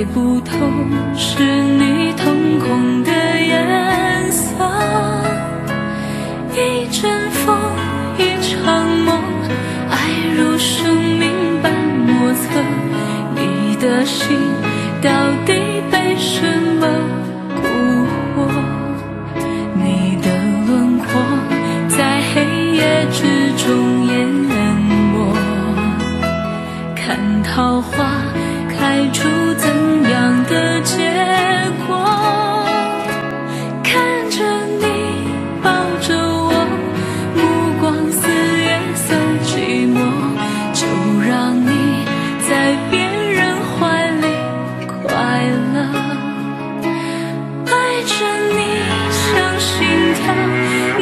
猜不透是你瞳孔的颜色，一阵风，一场梦，爱如生命般莫测。你的心到底被什么蛊惑？你的轮廓在黑夜之中淹没，看桃花开出怎样的结果？看着你抱着我，目光似月色寂寞，就让你在别人怀里快乐。爱着你像心跳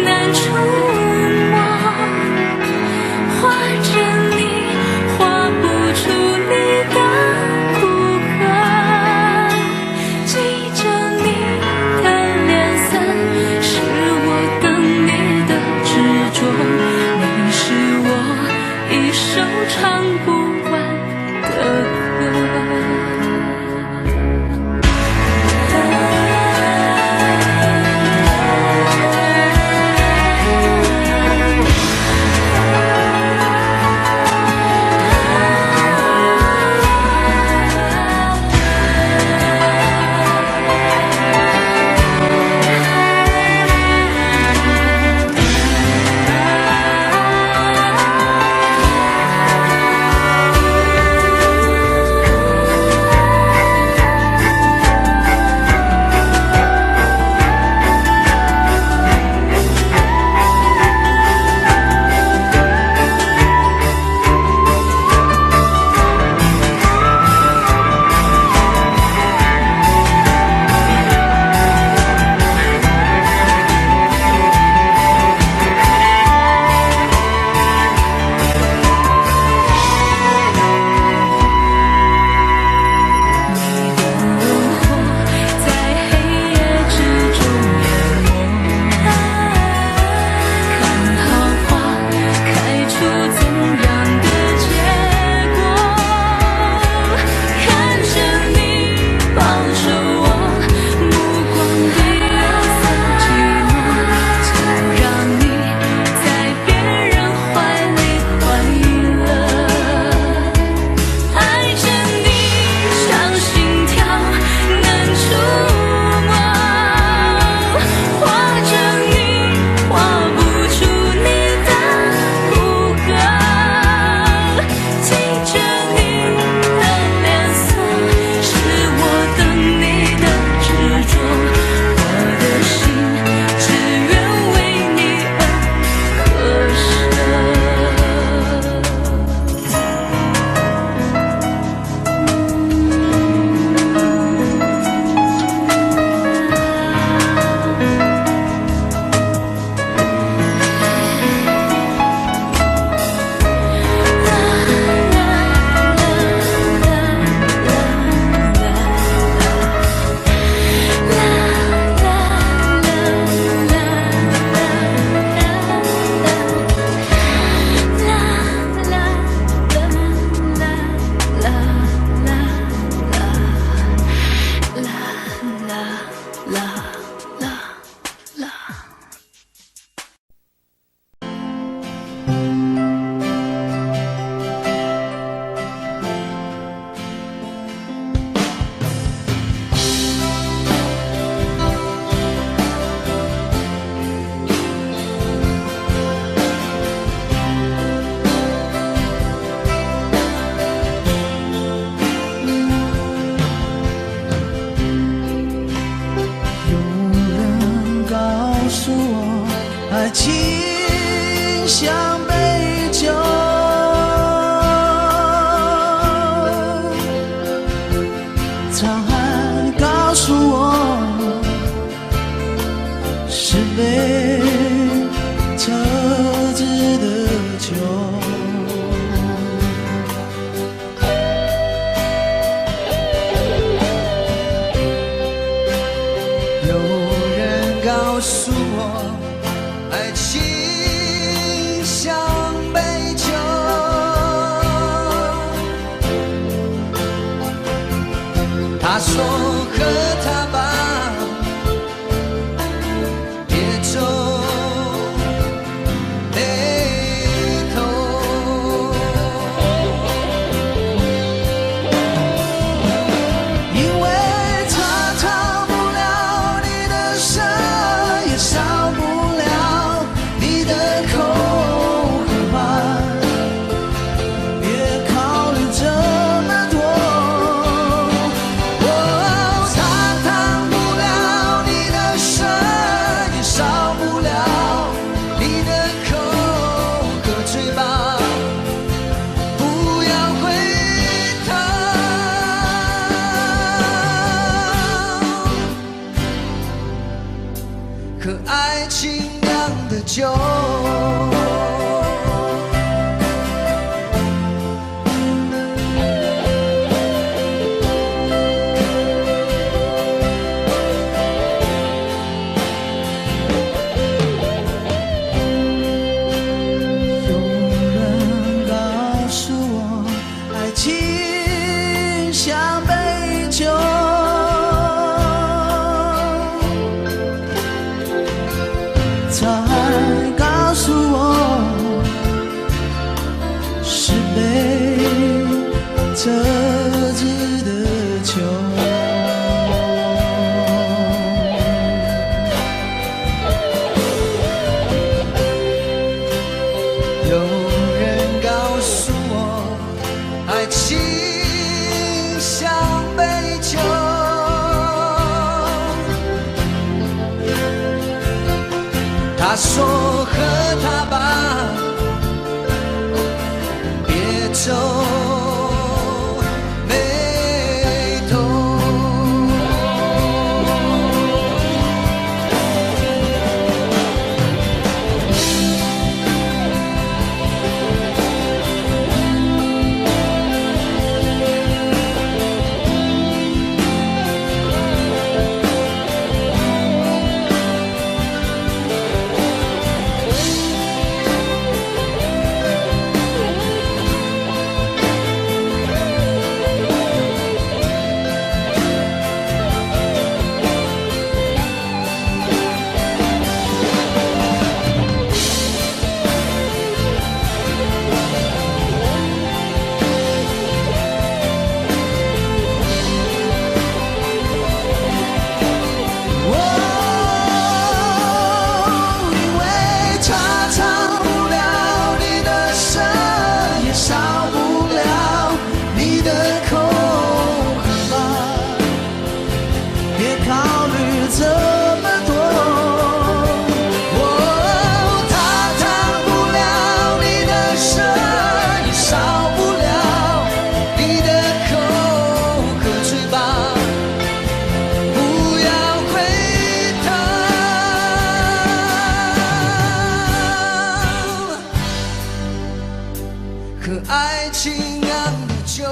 难触摸，画着你画不出你的骨骼，记着你的脸色，是我等你的执着。你是我一首唱不完的歌。爱情像杯酒，沧海告诉我是杯特制的酒。有人告诉我爱情像杯酒，它他说和他吧，别皱眉头，因为他逃不了你的舌，也少不了你的口和吧，别考虑这么多。可爱情酿的酒，有人告诉我，爱情像杯酒。才告诉我，是被折枝的球。有人告诉我，爱情像杯酒。他说和他吧，别皱眉头。可爱情酿的酒，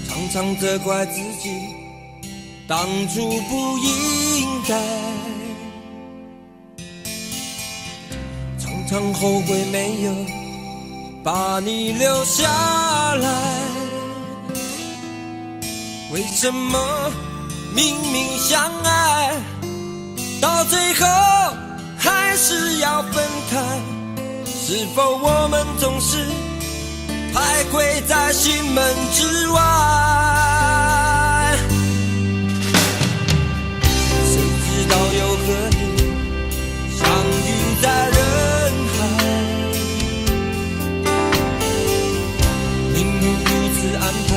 常常责怪自己当初不应该，常常后悔没有把你留下来。为什么明明相爱，到最后还是要分开？是否我们总是徘徊在心门之外？谁知道又和你相遇在人海，命运如此安排，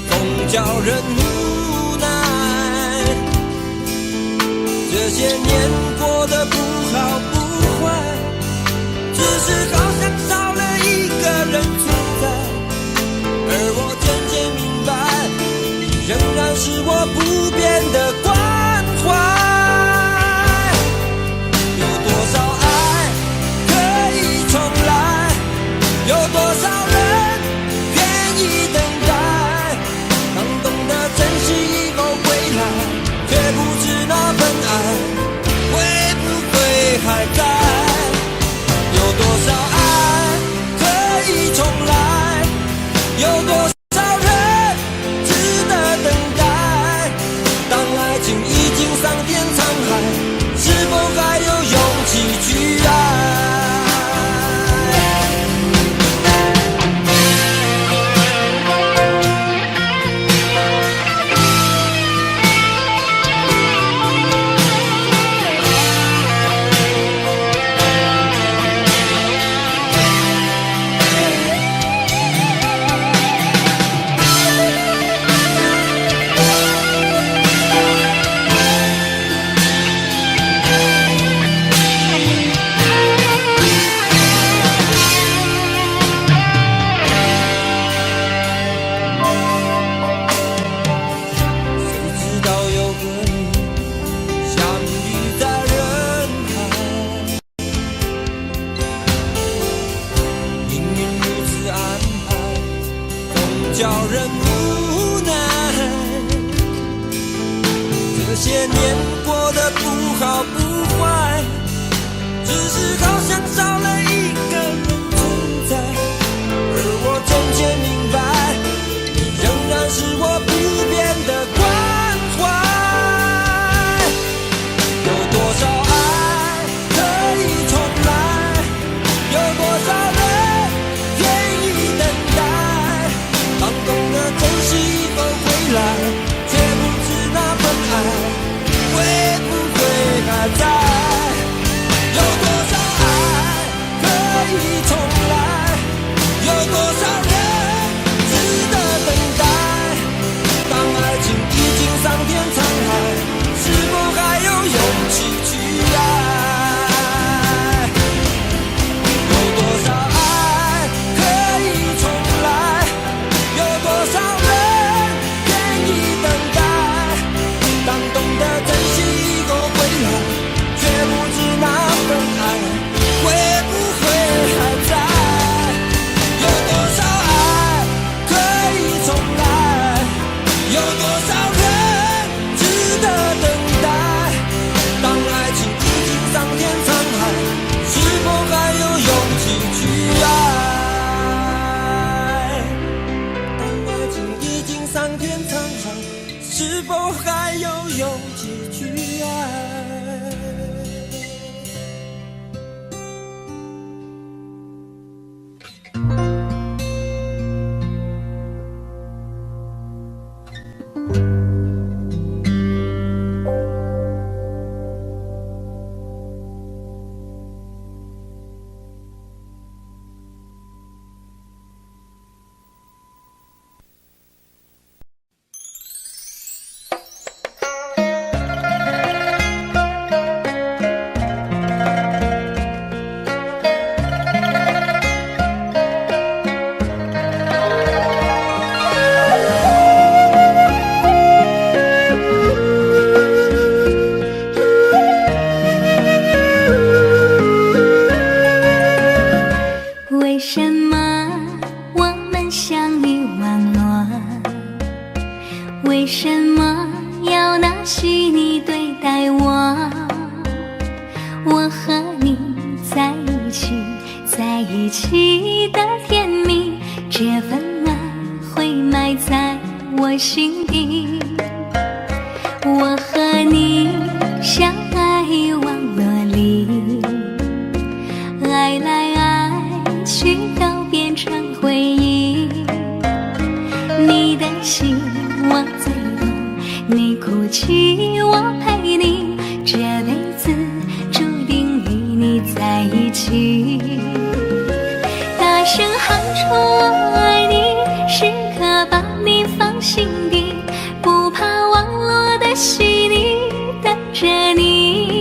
总叫人无奈。这些年过得不好不坏，只是好像少了一个人存在。而我渐渐明白，你仍然是我不变的关怀。有多少爱可以重来？有多少人愿意等待？当懂得珍惜以后回来，却不知那份爱会不会还在。有多少爱可以重来？有多少人值得等待？当爱情已经桑田沧海，是否还有勇气去爱？叫人无奈，这些年过得不好不坏，只是好像少了一个人存在。而我渐渐明白，你仍然是我不变的关怀。有多少爱可以重来？有多少人愿意等待？当懂得珍惜以后回来，却不知那份爱会不会还在。有多少爱可以重来？有多少人值得等待？当爱情已经桑田沧海，是否还有勇气去爱？有多少爱可以重来？有多少人愿意等待？当懂得珍惜以后回来，却不知那份爱会不会还在。有多少爱可以重来？有多少人值得等待？当爱情已经桑田沧海，是否还有勇气去爱？当爱情已经桑田沧海，是否还有勇气去爱？为什么我们相遇网络？为什么要拿细腻对待我？我和你在一起，在一起的甜蜜，这份爱会埋在我心底。我和你相爱网络里，爱来爱去都变成回忆。你的心我最懂，你哭泣我陪你，这辈子注定与你在一起。大声喊出我爱你，时刻把你放心底，不怕网络的洗礼，等着你。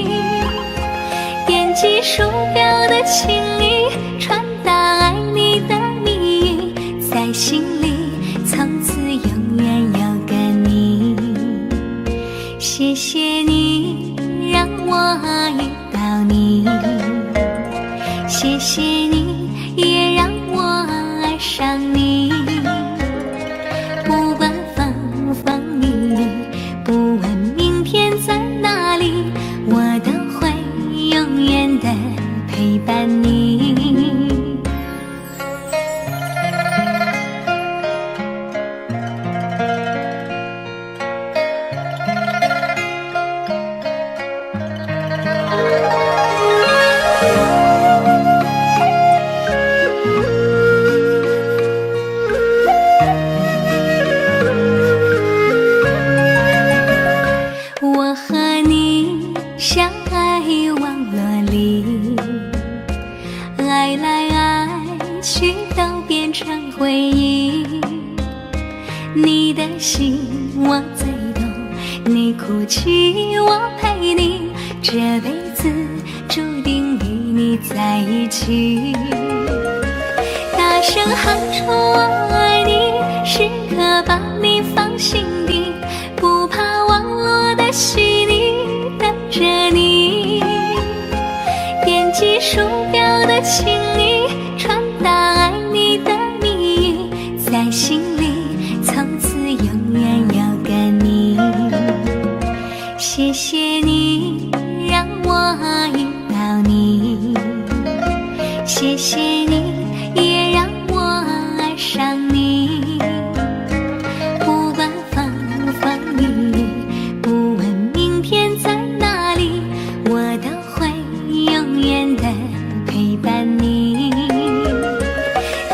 我最懂，你哭泣我陪你，这辈子注定与你在一起。大声喊出我爱你，时刻把你放心底，不怕网络的洗礼，等着你。点击鼠标的请你传达爱你的蜜语，在心里从此永远有个你。谢谢你让我遇到你，谢谢你也让我爱上你。不管风风雨雨，不问明天在哪里，我都会永远的陪伴你。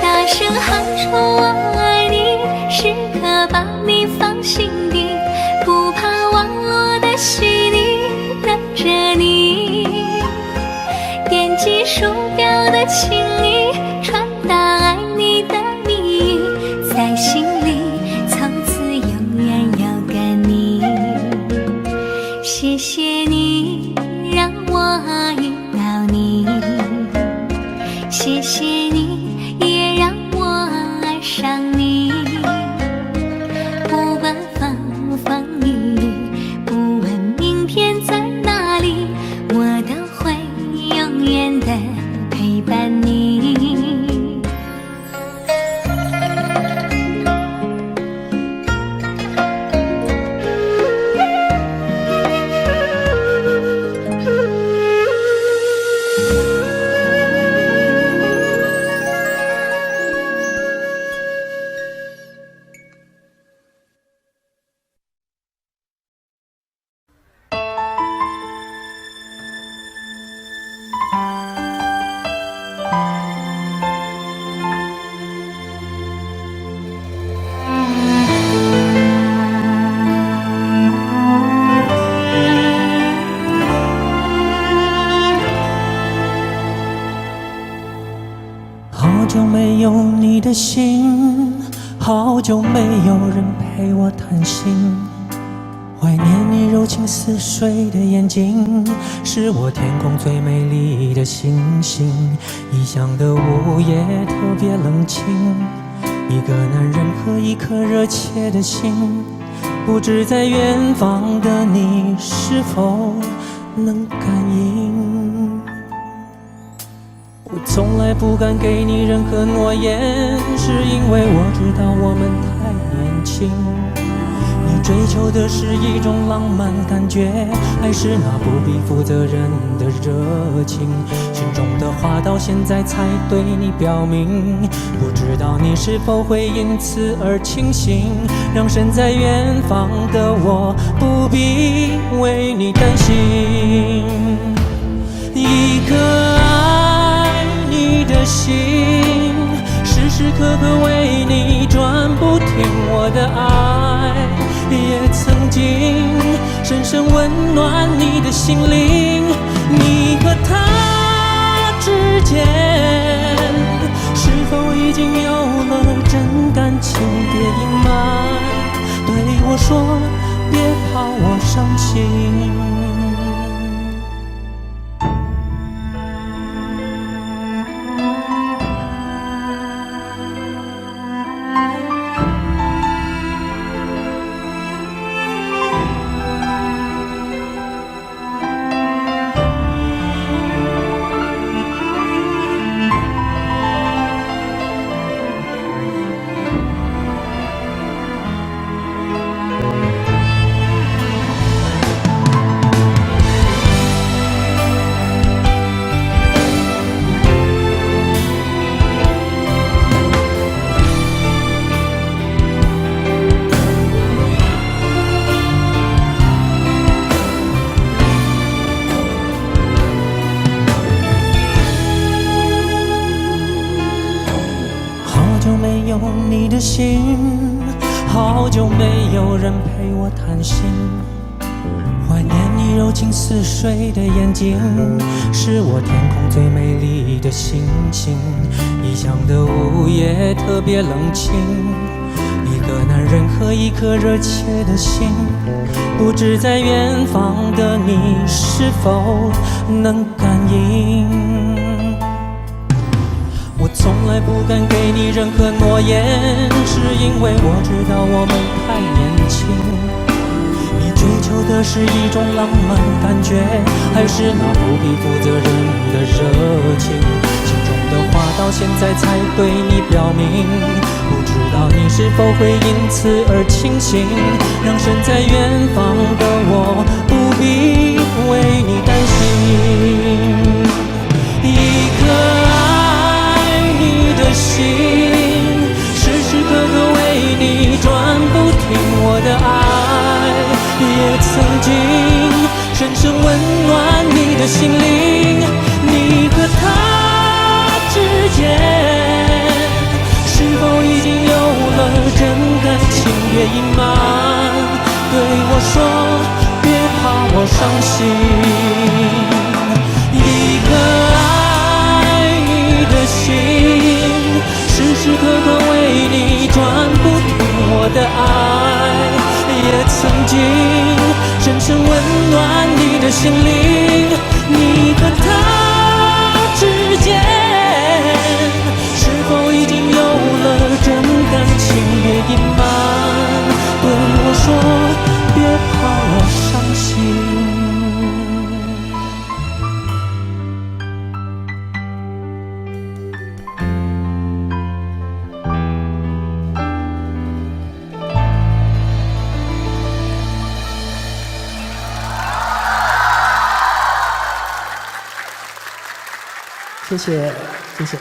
大声喊出我爱你，时刻把你放心底，不怕网络的洗礼，等着你。点击鼠标的请你传达爱你的蜜语，在心里从此永远有个你。谢谢你让我遇到你，谢谢你也让我爱上你。不管风风雨雨，不问明天在哪里，我都会永远的陪伴你。好久没有你的信，好久没有人陪我谈心。怀念你柔情似水的眼睛，是我天空最美丽的星星。异乡的午夜特别冷清，一个男人和一颗热切的心，不知在远方的你是否能感应。我从来不敢给你任何诺言，是因为我知道我们太年轻。你追求的是一种浪漫感觉，还是那不必负责任的热情？心中的话到现在才对你表明，不知道你是否会因此而清醒，让身在远方的我不必为你担心。一颗爱你的心，时时刻刻为你转不停，我的爱也曾经深深温暖你的心灵。你和他之间是否已经有了真感情？别隐瞒，对我说，别怕我伤心。没有你的心，好久没有人陪我谈心。怀念你柔情似水的眼睛，是我天空最美丽的星星。异乡的午夜特别冷清，一个男人任何一颗热切的心，不知在远方的你是否能感应。我从来不敢给你任何诺言，是因为我知道我们太年轻。你追求的是一种浪漫感觉，还是那不必负责任的热情？心中的话到现在才对你表明，不知道你是否会因此而清醒，让身在远方的我不必为你担心。一颗爱你的心，时时刻刻为你转不停，我的爱也曾经深深温暖你的心灵。你和他之间是否已经有了真感情？别隐瞒，对我说，别怕我伤心。一颗爱你的心，时时刻刻为你转不停，我的爱也曾经深深温暖你的心灵。你和他之间是否已经有了真感情？别隐瞒，对我说，别怕我伤心。谢谢，谢谢。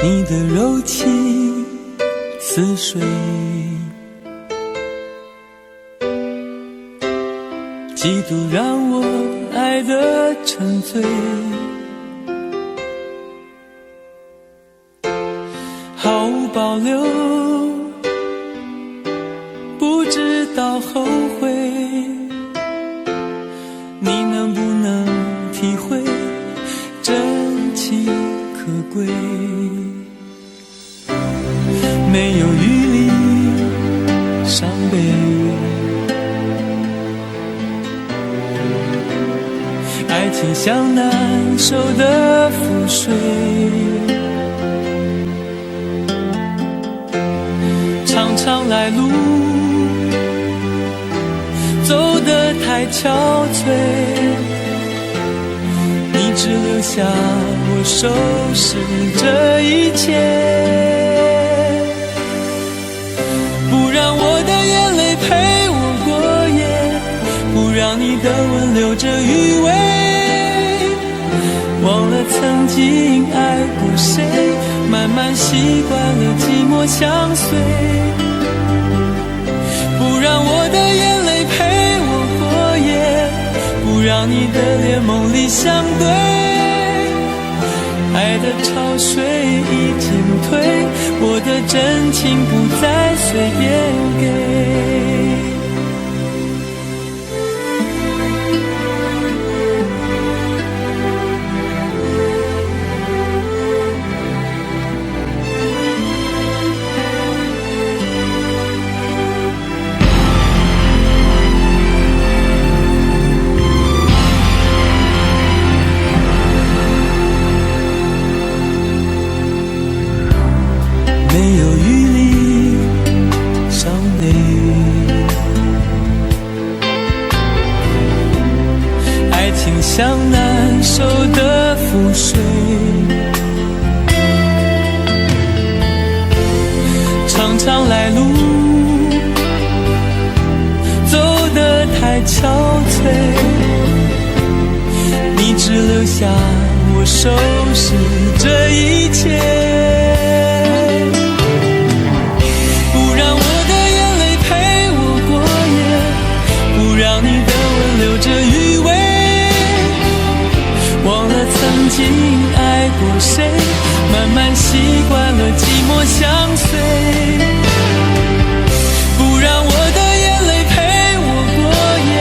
你的柔情似水，几度让我爱得沉醉，毫无保留，不知道后悔。你能不能体会真情可贵？没有余力伤悲，爱情像难受的覆水，长长来路走得太憔悴，你只留下我收拾这一切。不让我的眼泪陪我过夜，不让你的吻留着余味，忘了曾经爱过谁，慢慢习惯了寂寞相随。不让我的眼泪陪我过夜，不让你的脸梦里相对，爱的潮水已经退，我的真情不再随便给。没有余力伤悲，爱情像难受的覆水，常常来路走得太憔悴，你只留下我收拾这一切，不让我的眼泪陪我过夜，不让你的吻留着余味，忘了曾经爱过谁，慢慢习惯了寂寞相随，不让我的眼泪陪我过夜，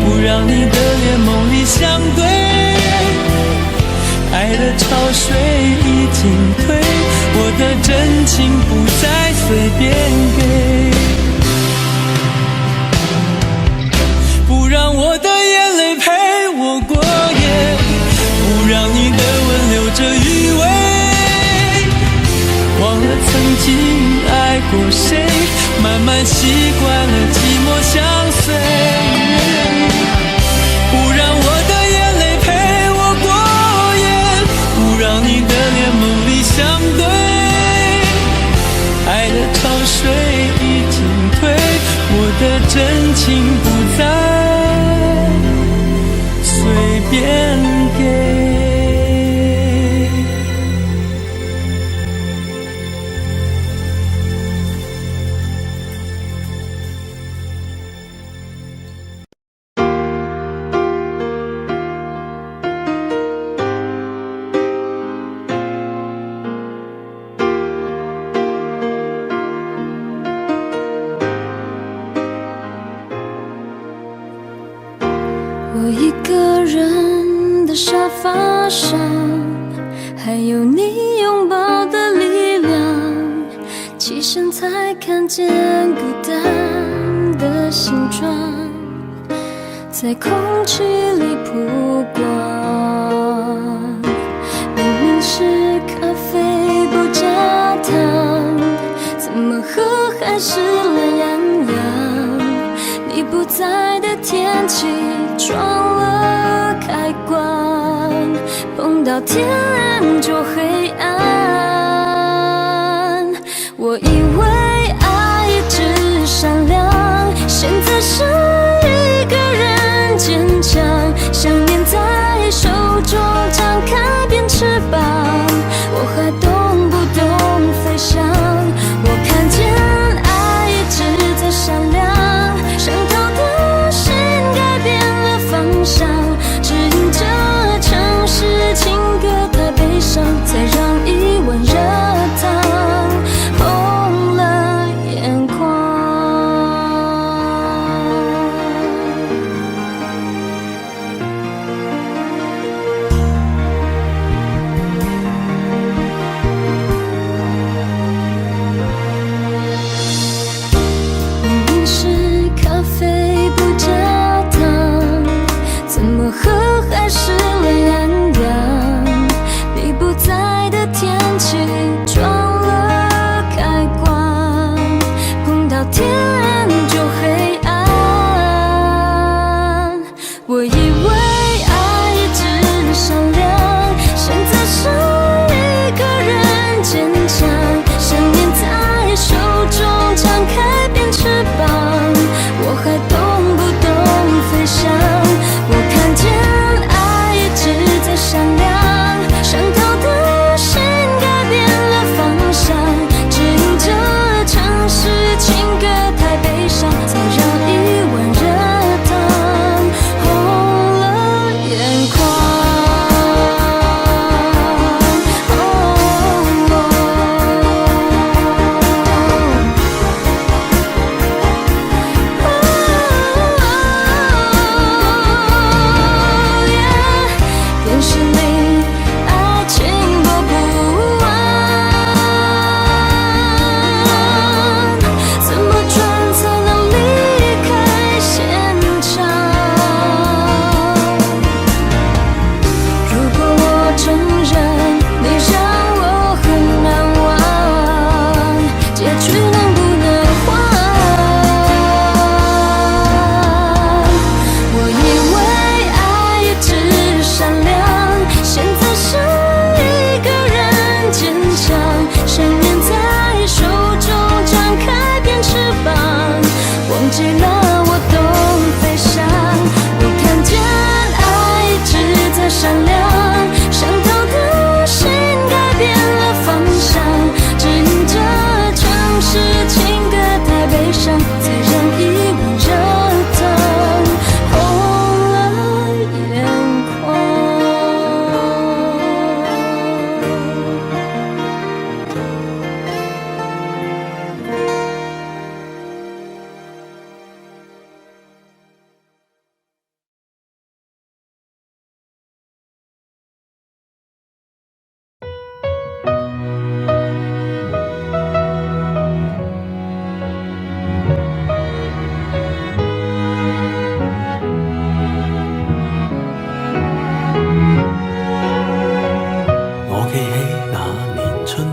不让你的脸梦里相对，爱的潮水已经退，我的真情不再随便给，不让我的眼泪陪我过夜，不让你的吻留着余味，忘了曾经爱过谁，慢慢习惯了寂寞相随，不让我的眼泪陪我过夜，不让你的脸梦里相对，爱的潮水已经退，我的真情不再随便给。我一个人的沙发上，还有你拥抱的力量，起身才看见孤单的形状，在空气里曝光。明明是咖啡不加糖，怎么喝还是懒洋洋？你不在的天气撞了开关，碰到天亮就黑暗。我以为爱一直闪亮，现在是一个人坚强，想念在手中张开变翅膀，我还懂不懂飞翔？我看见爱一直在闪亮，伤透的心改变了方向，只因这城市情歌太悲伤，才让一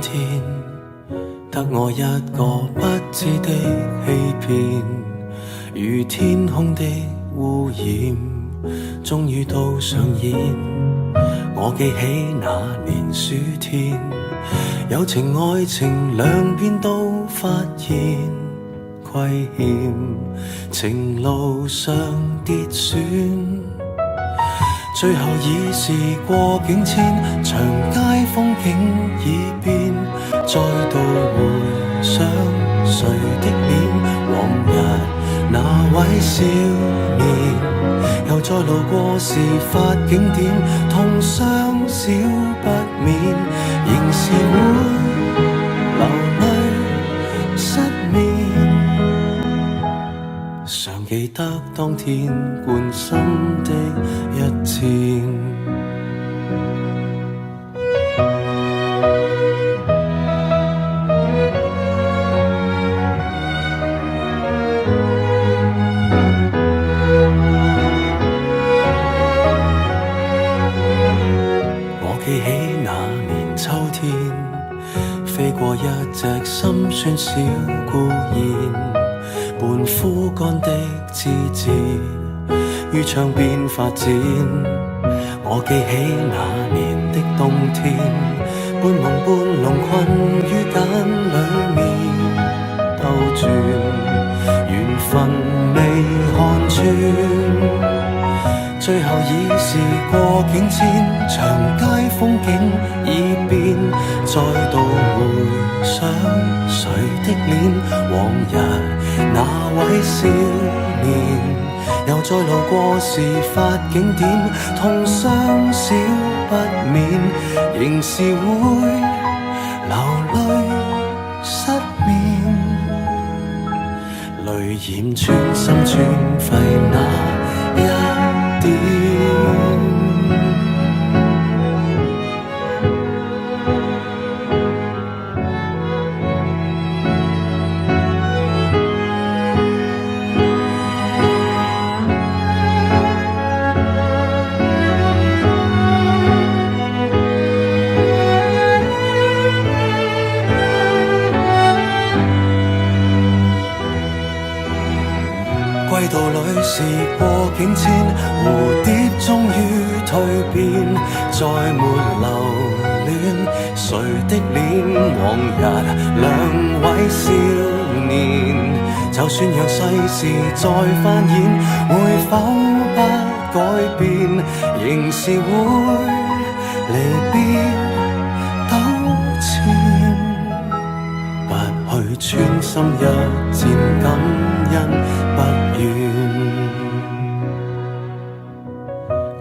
天，得我一個不知的欺騙，如天空的污染，終於都上演。我記起那年暑天，友情愛情兩邊都發現虧欠，情路上跌損，最後已是過境遷，長街風景已變，再度回想誰的臉，往日那位少年，又再路過事發景點，痛傷少不免，仍是會流淚失眠。常記得當天貫心的一箭，我記起那年秋天，飛過一隻心酸小孤燕，半枯乾的枝節於窗邊發展。我記起那年的冬天，半夢半朧困於繭裡面兜轉，緣分未看穿，最後已是過境遷，長街風景已變，再度回想誰的臉，往日那位少年，又再路過事發景點，痛傷少不免，仍是會流淚失眠，淚染穿心穿肺那一點。歸途裏是過境遷，蝴蝶終於蛻變，再沒留戀誰的臉，往日兩位少年，就算讓世事再翻演，會否不改變，仍是會離別糾纏，不去穿心一箭，感恩不願。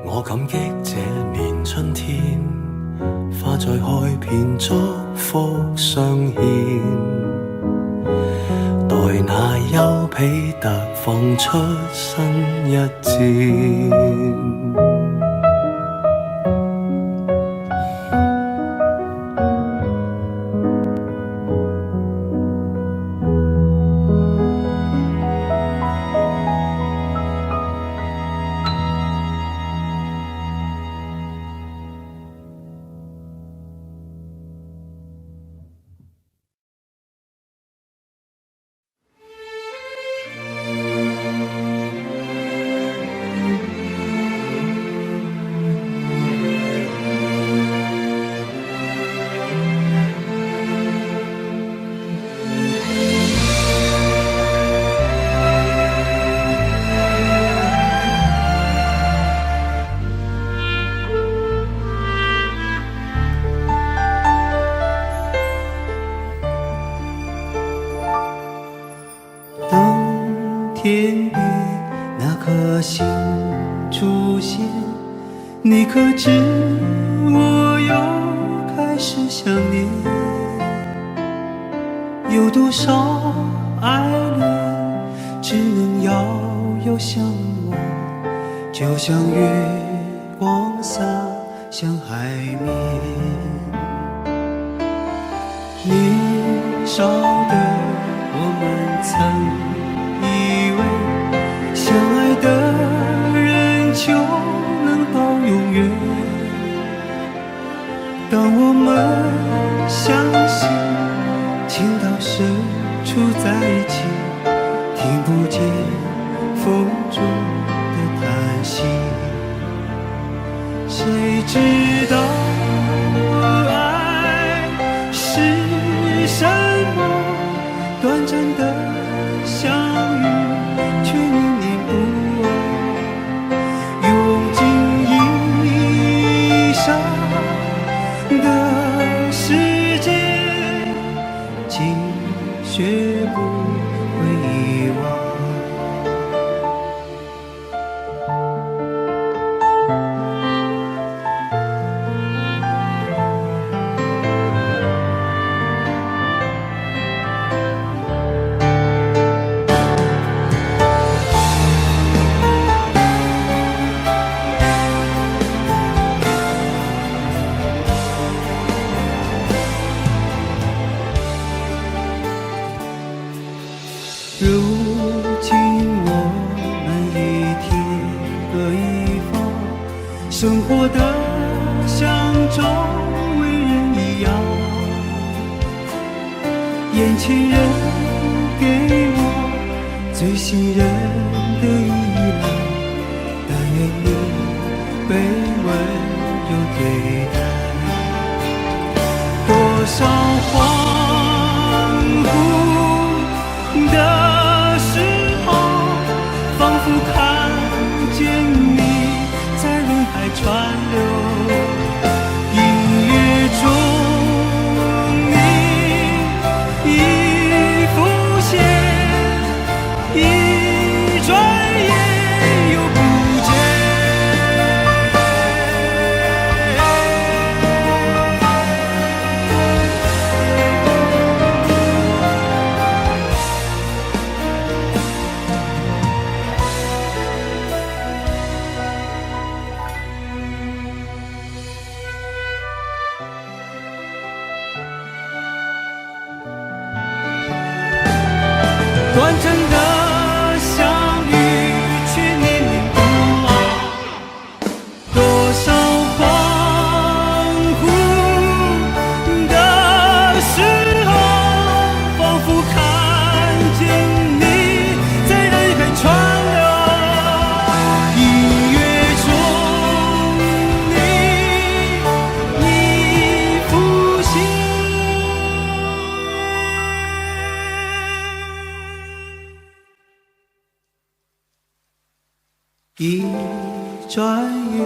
我感激這年春天，花再開遍，祝福相獻，待那丘比特放出新一箭。天边那颗星出现，你可知我又开始想念？有多少爱恋只能遥遥相望，就像月光洒向海面。年少的我们曾以为相爱的人就能到永远，当我们相信什么短暂的相遇却念念不忘，用尽一生的时间，请学不会遗忘。如今我们一天各一方，生活的像周围人一样，眼前人给我最信任的依赖，但愿你被温柔对待。多少恍惚的时候，仿佛看见你在人海川流，音乐中你已浮现，一转眼又不见。短暂的相遇却念念不忘，多少恍惚的时候，仿佛看见你在人海川流，音乐中你已浮现。一转眼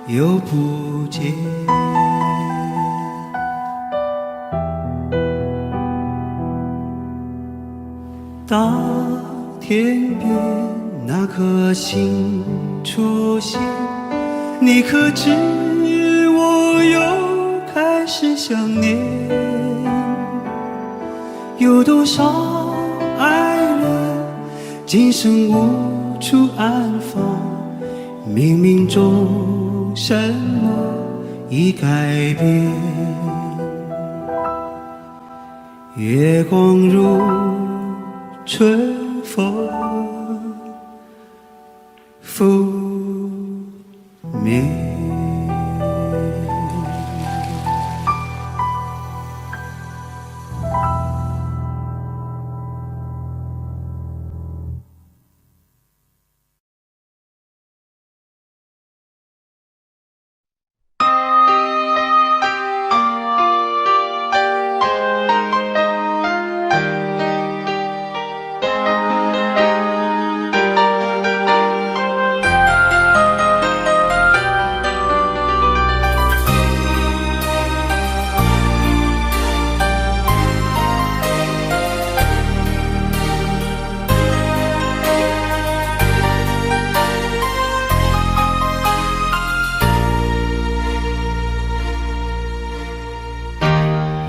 又不见。当天边那颗星出现，你可知我又开始想念？有多少爱人今生无处安放，冥冥中什么已改变？月光如春风拂面。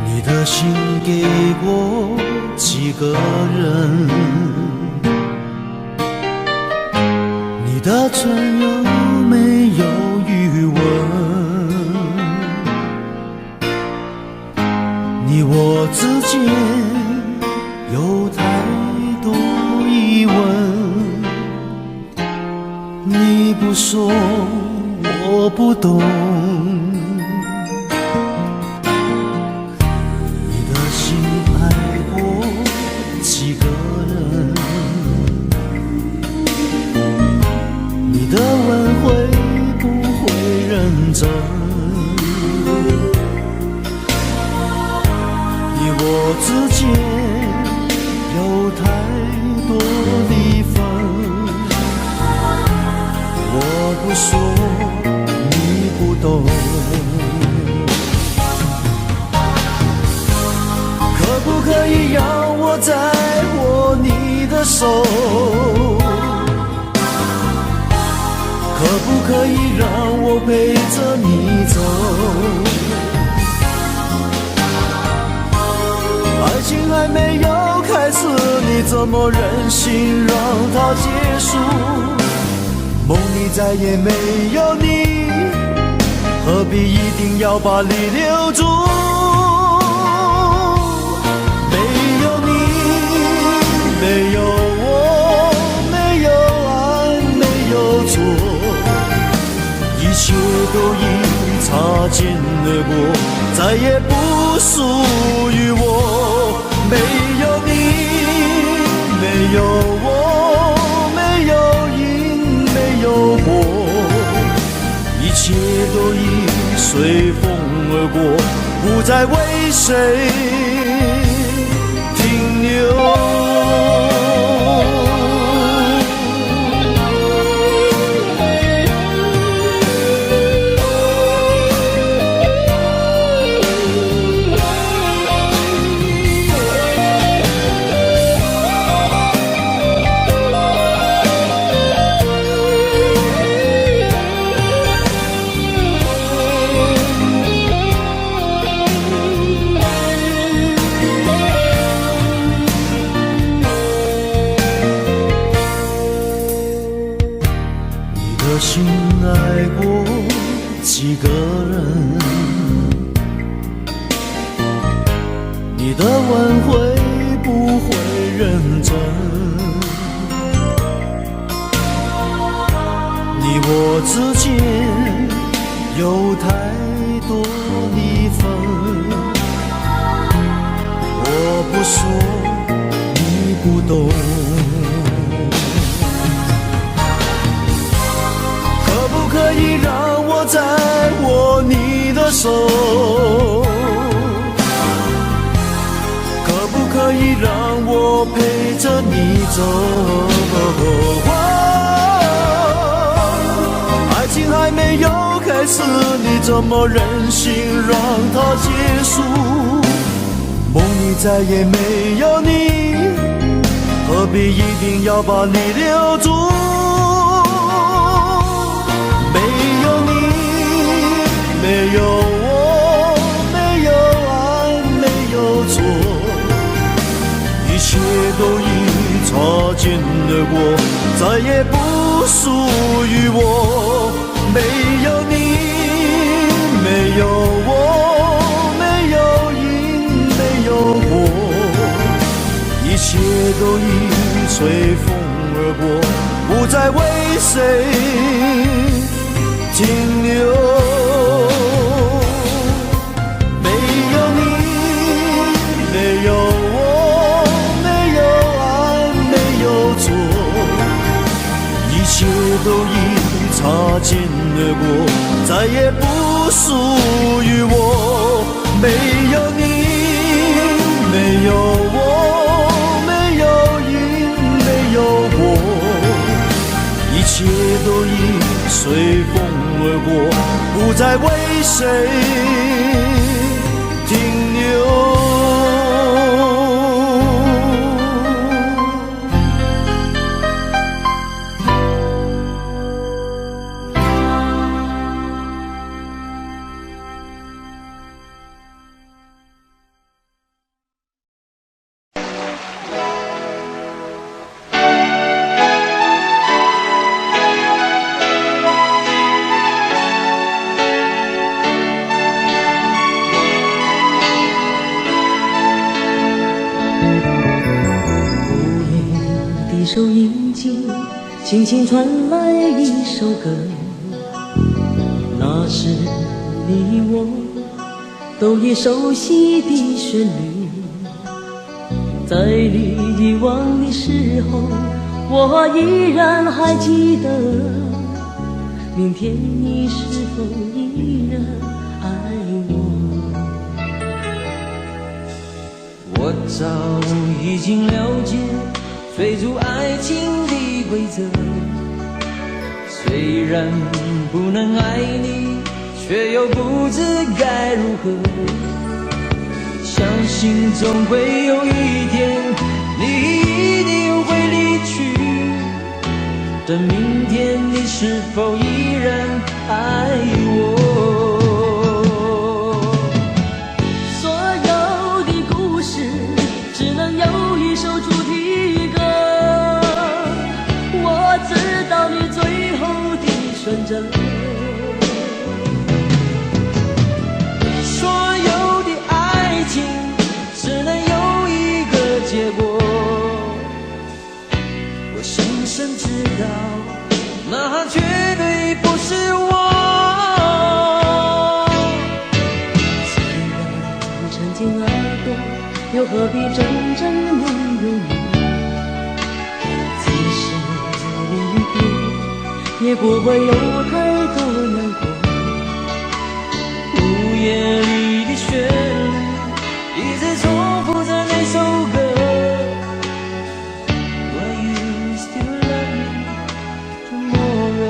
你的心给过几个人？你的唇有没有余温？你我之间有太多疑问，你不说我不懂。几个人，你的问会不会认真？你我之间有太多离分，我不说你不懂，可不可以让我再握你的手？可不可以让我陪着你走？爱情还没有开始，你怎么忍心让它结束？梦里再也没有你，何必一定要把你留住？没有你，没有我，没有爱，没有错，一切都已擦肩而过，再也不属于我。没有你，没有我，没有因，没有果，一切都已随风而过，不再为谁停留。心爱过几个人，你的吻会不会认真？你我之间有太多离分，我不说你不懂，可以让我再握你的手？可不可以让我陪着你走？爱情还没有开始，你怎么忍心让它结束？梦里再也没有你，何必一定要把你留住？没有我，没有爱，没有错，一切都已擦肩而过，再也不属于我。没有你，没有我，没有因，没有果，一切都已随风而过，不再为谁停留。一切都已擦肩而过，再也不属于我。没有你，没有我，没有因，没有果，一切都已随风而过，不再为谁停留。收音机轻轻传来一首歌，那是你我都已熟悉的旋律。在你遗忘的时候，我依然还记得，明天你是否依然爱我？我早已经了解追逐爱情的规则，虽然不能爱你，却又不知该如何。相信总会有一天，你一定会离去。等明天，你是否依然爱我？所有的故事只能有一首主题歌，我知道你最后的选择。所有的爱情只能有一个结果，我深深知道，那绝对不是我。既然曾经爱过，又何必真正拥有你？即使离别，也不会有太多难过。午夜里的旋律，一直重复着那首歌。Will you still love me tomorrow？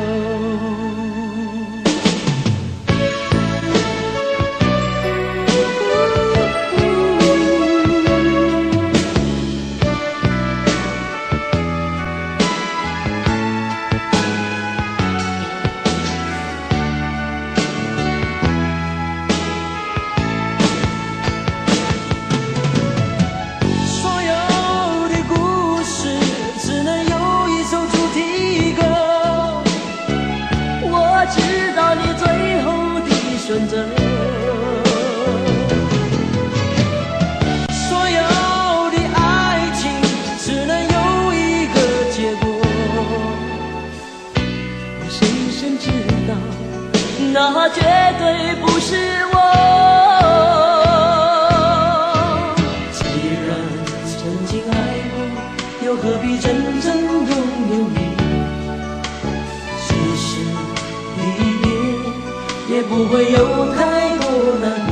所有的故事只能有一首主题歌，我知道你最后的选择。所有的爱情只能有一个结果，我深深知道，那绝对不是我。既然曾经爱过，又何必真正拥有你？即使离别，也不会有太多难过。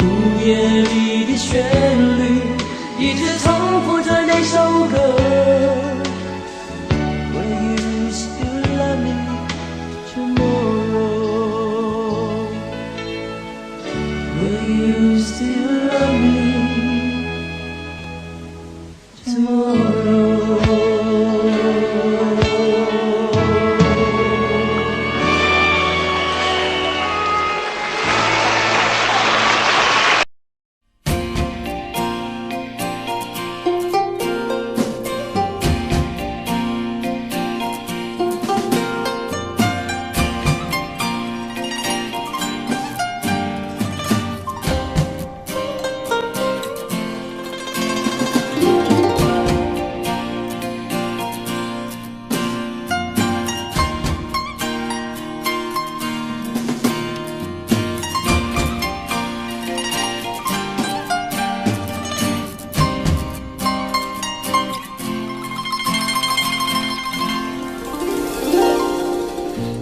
午夜里的旋律，一直重复着那首歌。Will you still love me tomorrow? Will you still love me tomorrow?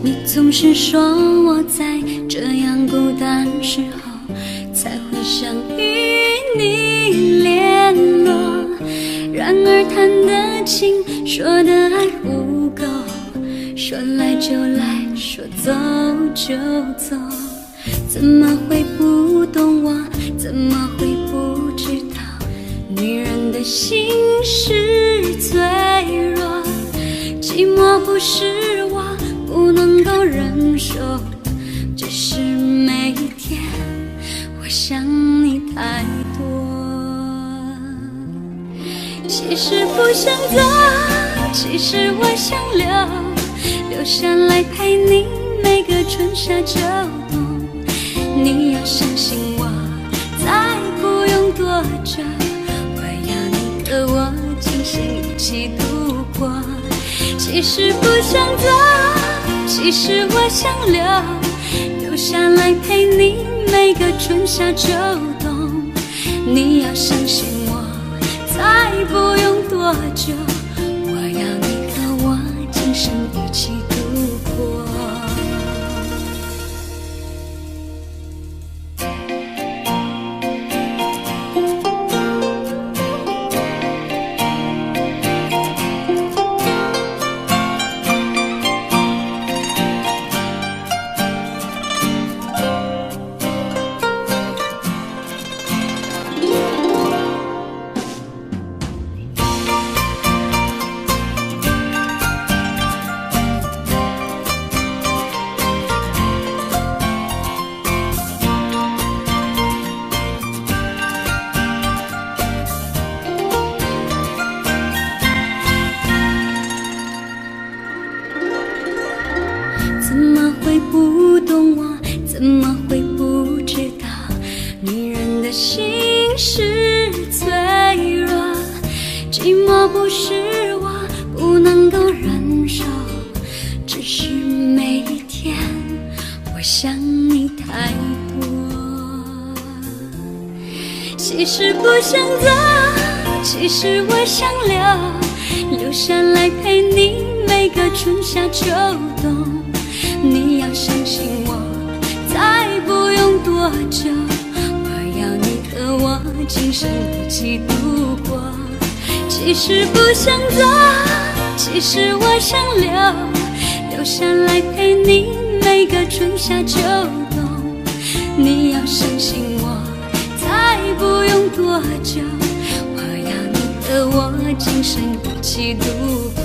你总是说我在这样孤单时候才会想与你联络，然而谈的情，说的爱不够，说来就来，说走就走，怎么会不懂我？怎么会不知道？女人的心是脆弱，寂寞不是我不能够忍受，只是每一天我想你太多。其实不想走，其实我想留下来陪你每个春夏秋冬。你要相信我，再不用多久，我要你和我今生一起度过。其实不想走，其实我想留下来陪你每个春夏秋冬。你要相信我，再不用多久，我要你和我今生一起度过。是脆弱，寂寞不是我不能够忍受，只是每一天我想你太多。其实不想走，其实我想留下来陪你每个春夏秋冬。你要相信我，再不用多久，我要你和我今生一起度过。其实不想走，其实我想留下来陪你每个春夏秋冬。你要相信我，再不用多久，我要你和我今生一起度过。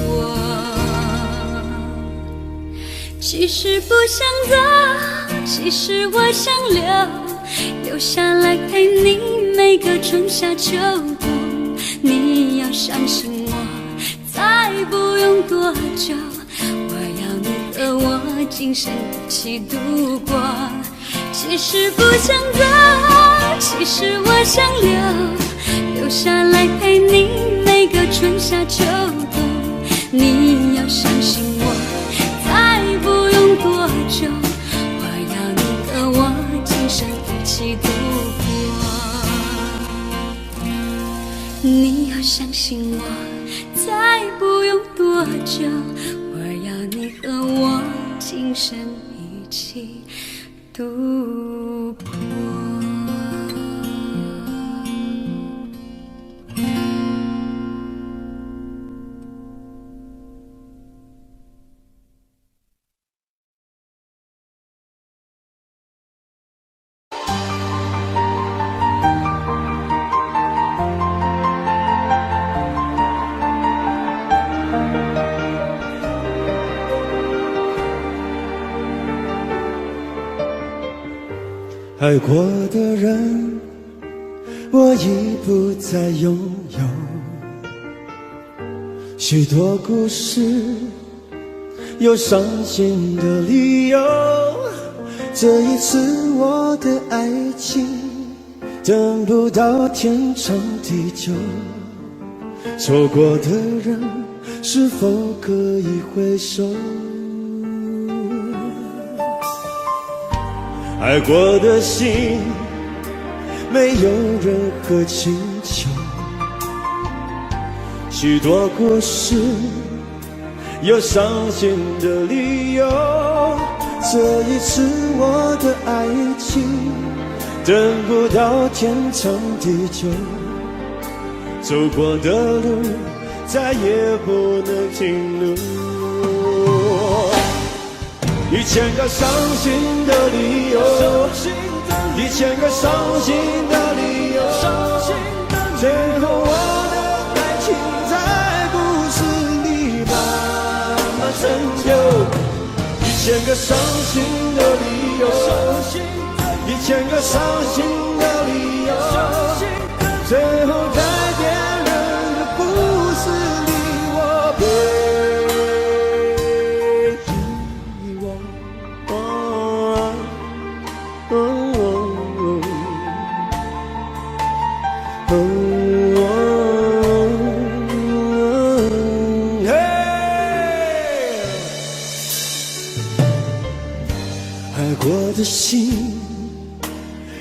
其实不想走，其实我想留下来陪你每个春夏秋冬。你要相信我，再不用多久，我要你和我今生一起度过。其实不想走，其实我想留下来陪你每个春夏秋冬。你要相信我，再不用多久，我要你和我今生一起度过。你要相信我，再不用多久，我要你和我今生一起度过。爱过的人，我已不再拥有。许多故事，有伤心的理由。这一次我的爱情，等不到天长地久。错过的人，是否可以回首？爱过的心，没有任何请求。许多故事，有伤心的理由。这一次我的爱情，等不到天长地久。走过的路，再也不能停留。1000个伤心的理由，1000个伤心的理由，最后我的爱情在故事里慢慢成就。1000个伤心的理由，1000个伤心的理由，最后在别人的故事里，我被爱过的心，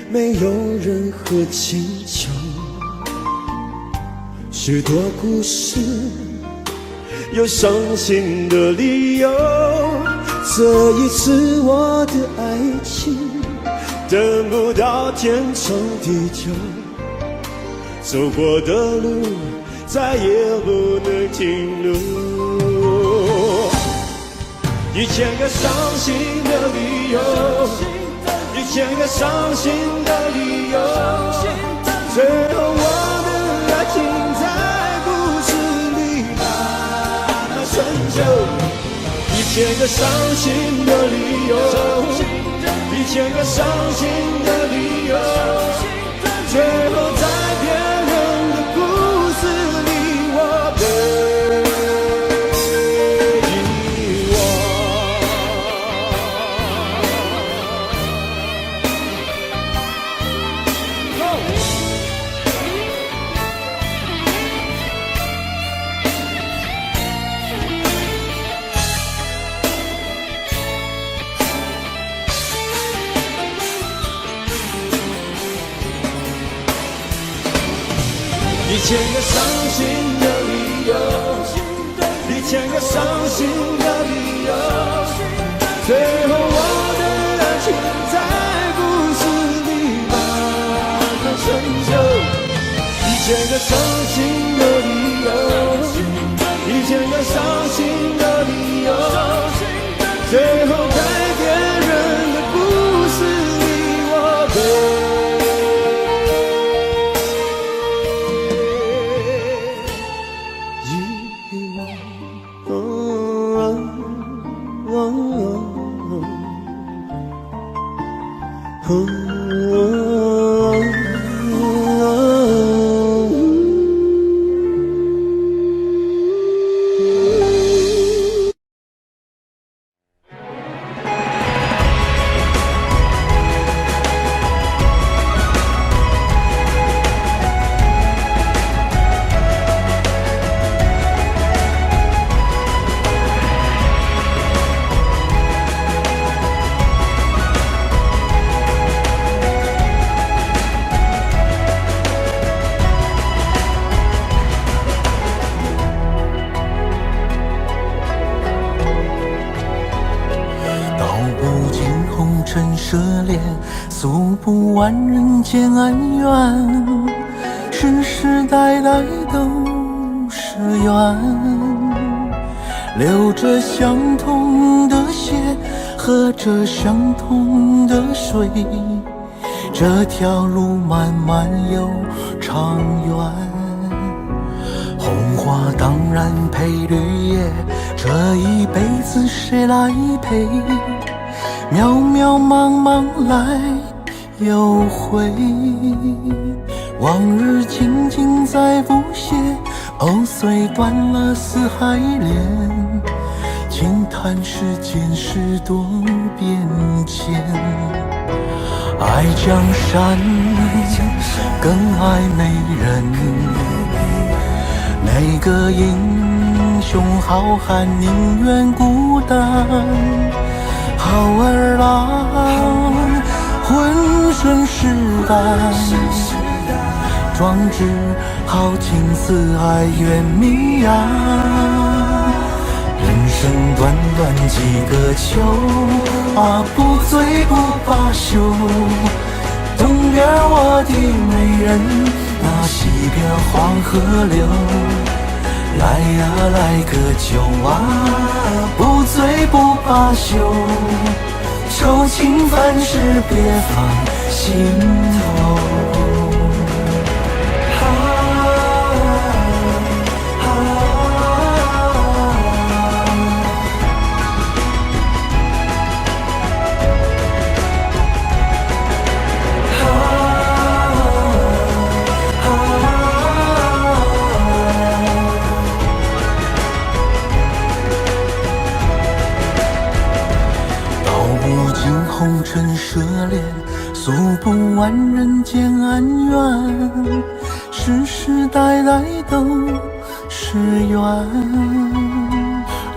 没有任何请求。许多故事，有伤心的理由。这一次我的爱情，等不到天长地久。走过的路，再也不能停留。1000个伤心的理由，1000个伤心的理由，最后我的爱情在故事里慢慢成就。1000个伤心的理由，1000个伤心的理由，最后在别人的故事里，我被1000个伤心的理由，1000个伤心的理由，最后我的爱情在故事里把它成就。1000个伤心的理由，1000个伤心的理由，最后改变人的故事里我的。涉猎，诉不完人间恩怨，世世代代都是缘。流着相同的血，喝着相同的水，这条路漫漫又长远。红花当然配绿叶，这一辈子谁来陪？渺渺茫茫来又回，往日情景再不写，虽断了丝还连，轻叹世间事多变迁。爱江山更爱美人，每个英雄好汉宁愿孤单。好儿郎浑身是胆，壮志豪情四海远名扬。人生短短几个秋，不醉不罢休。东边我的美人，那西边黄河流。来呀来个酒不醉不罢休，愁情烦事别放心头。红尘涉猎，诉不完人间恩怨，世世代代都是缘。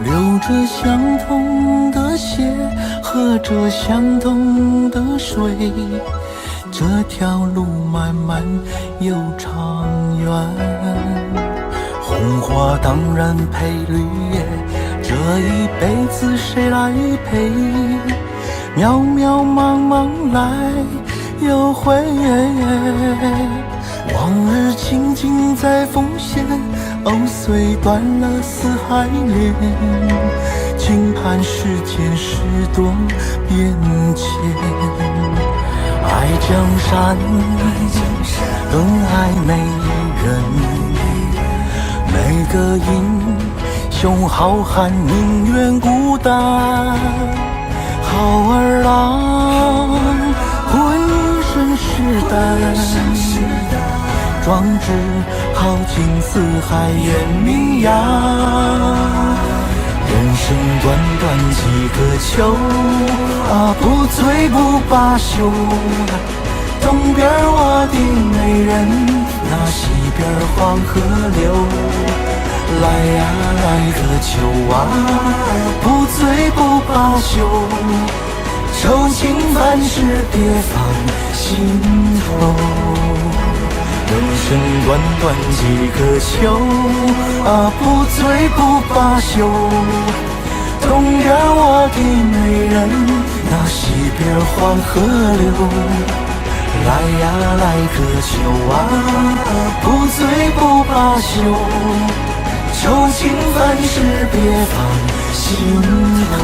流着相同的血，喝着相同的水，这条路漫漫又长远。红花当然配绿叶，这一辈子谁来陪？渺渺茫茫来又回，往日情景再浮现，虽断了丝还连，轻叹世间事多变迁。爱江山更爱美人，每个英雄好汉宁愿孤单。好儿郎浑身是胆，壮志豪情四海远名扬。人生短短几个秋，不醉不罢休。东边我的美人，那西边黄河流。来呀来个酒不醉不罢休，愁情烦事别放心头。生短短几个秋啊，不醉不罢休。东边我的美人，那西边黄河流。来呀来个秋啊，不醉不罢休。旧情凡事别放心头。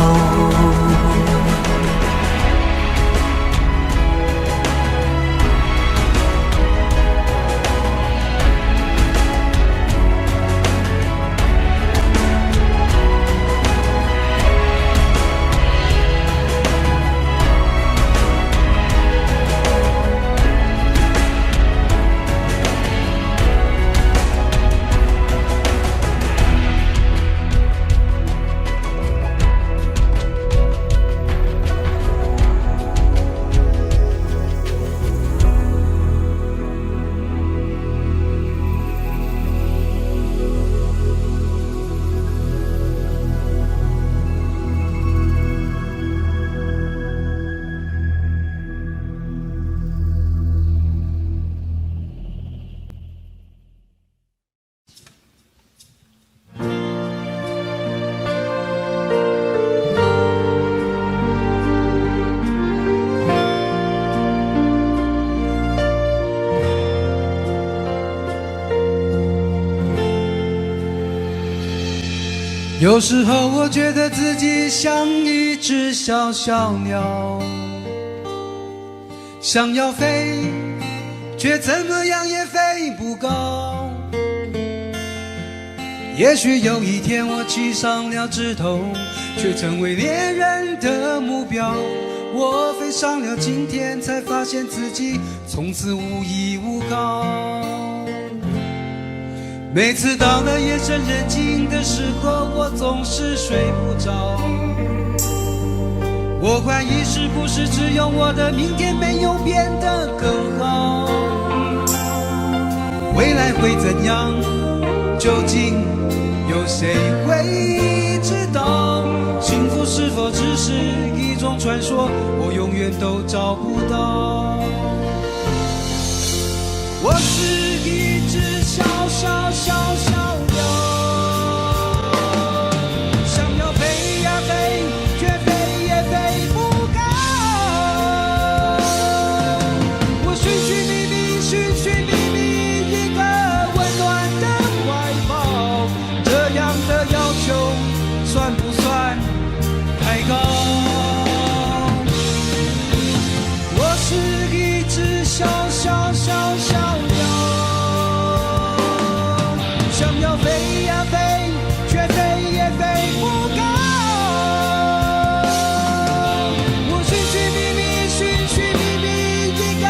有时候我觉得自己像一只小小鸟，想要飞，却怎么样也飞不高。也许有一天我栖上了枝头，却成为猎人的目标。我飞上了今天，才发现自己从此无依无靠。每次到了夜深人静的时候，我总是睡不着。我怀疑是不是只有我的明天没有变得更好？未来会怎样？究竟有谁会知道？幸福是否只是一种传说？我永远都找不到。我是一只小小小小鸟，想要飞呀飞，却飞也飞不高。我寻寻觅觅，寻寻觅觅一个温暖的怀抱，这样的要求算不算太高？我是一只小小小小鸟，想要飞呀飞，却飞也飞不高。我寻寻觅觅，寻寻觅觅一个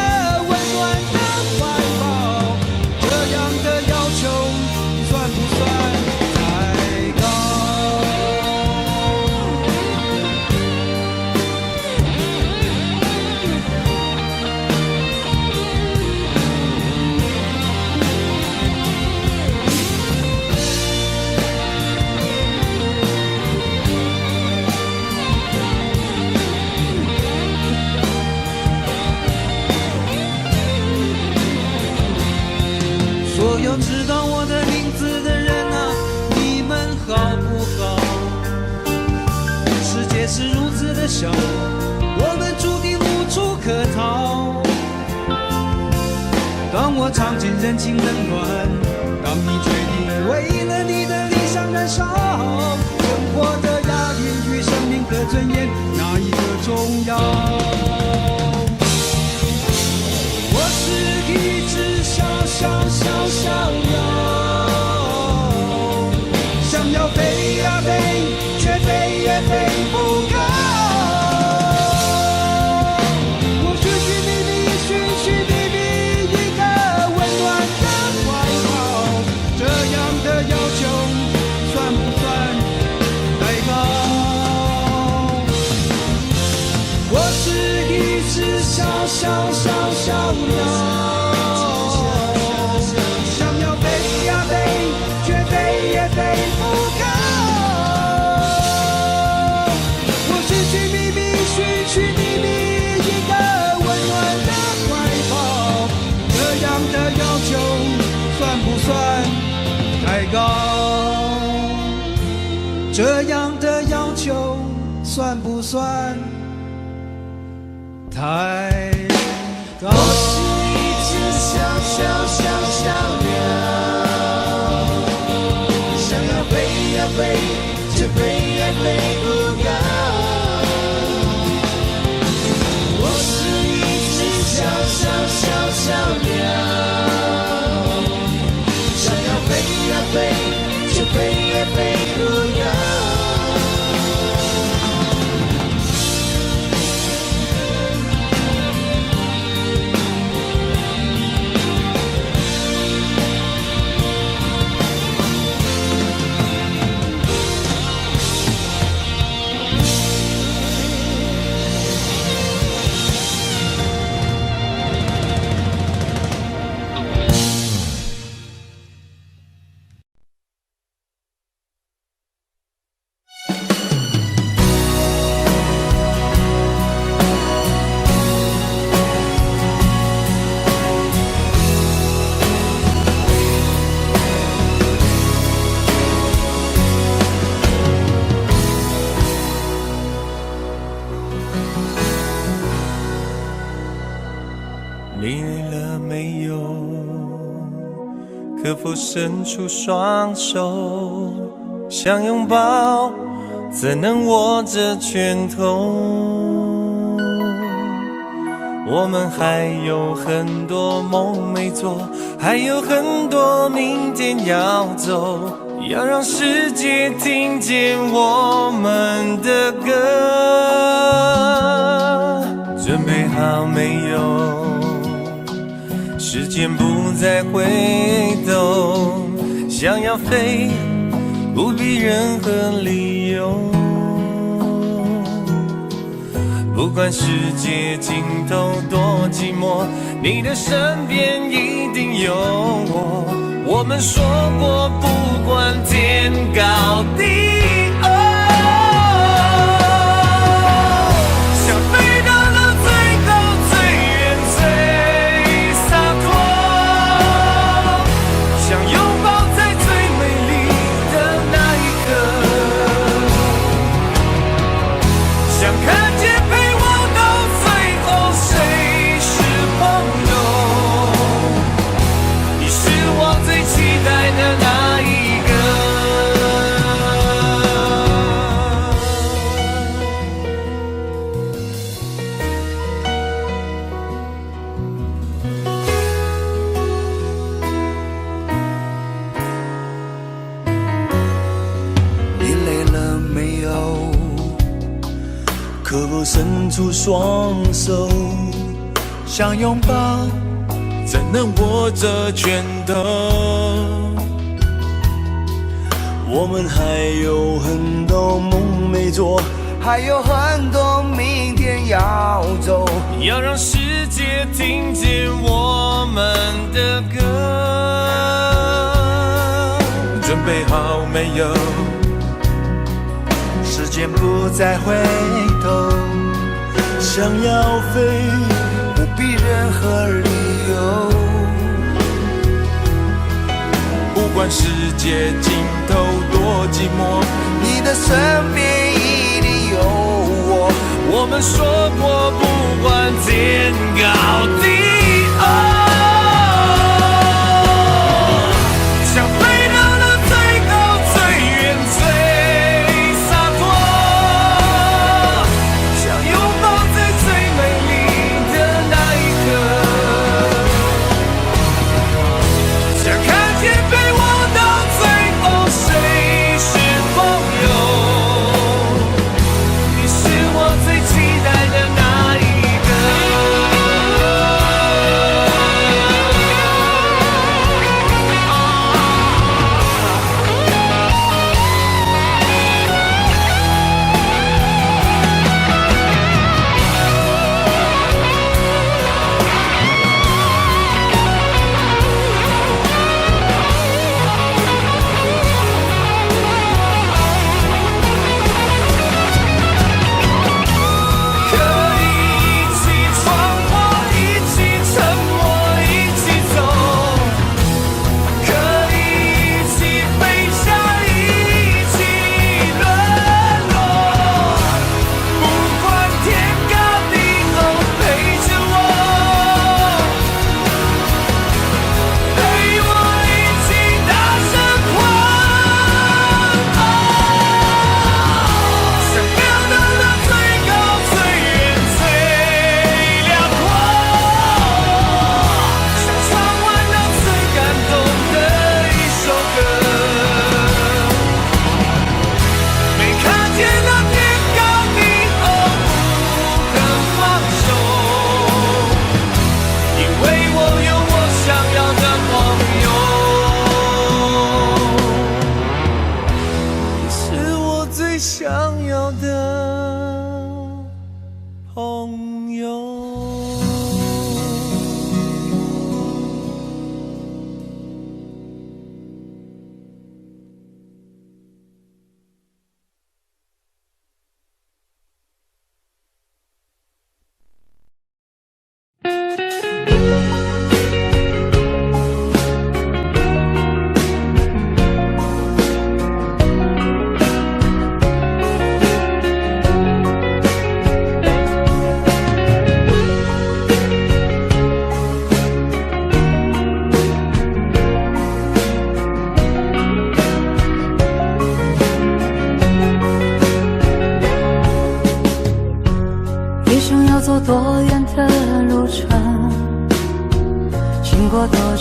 温暖的怀抱，这样的要求算不算太高？所有知道我的名字的人啊，你们好不好？世界是如此的小，我们注定无处可逃。当我尝尽人情冷暖，当你决定为了你的理想燃烧，生活的压力与生命的尊严，哪一个重要？我是一只小小小小鸟，想要飞呀飞，却飞也飞不高。我寻寻觅觅，寻寻觅觅一个温暖的怀抱，这样的要求算不算太高？我是一只小小小小鸟，想要飞呀高，这样的要求算不算太高？我是一只小鸟，想要飞呀飞，却飞也飞不高。我是一只小鸟，想要飞呀飞，却飞也飞不高。你累了没有？可否伸出双手，想拥抱，怎能握着拳头？我们还有很多梦没做，还有很多明天要走，要让世界听见我们的歌。准备好没有？时间不再回头，想要飞，不必任何理由。不管世界尽头多寂寞，你的身边一定有我。我们说过，不管天高地厚。可否伸出双手，想拥抱，怎能握着拳头？我们还有很多梦没做，还有很多明天要走，要让世界听见我们的歌。准备好没有？时间不再回头，想要飞，不必任何理由。不管世界尽头多寂寞，你的身边一定有我。我们说过，不管天高地厚。你是我最期待的那一个。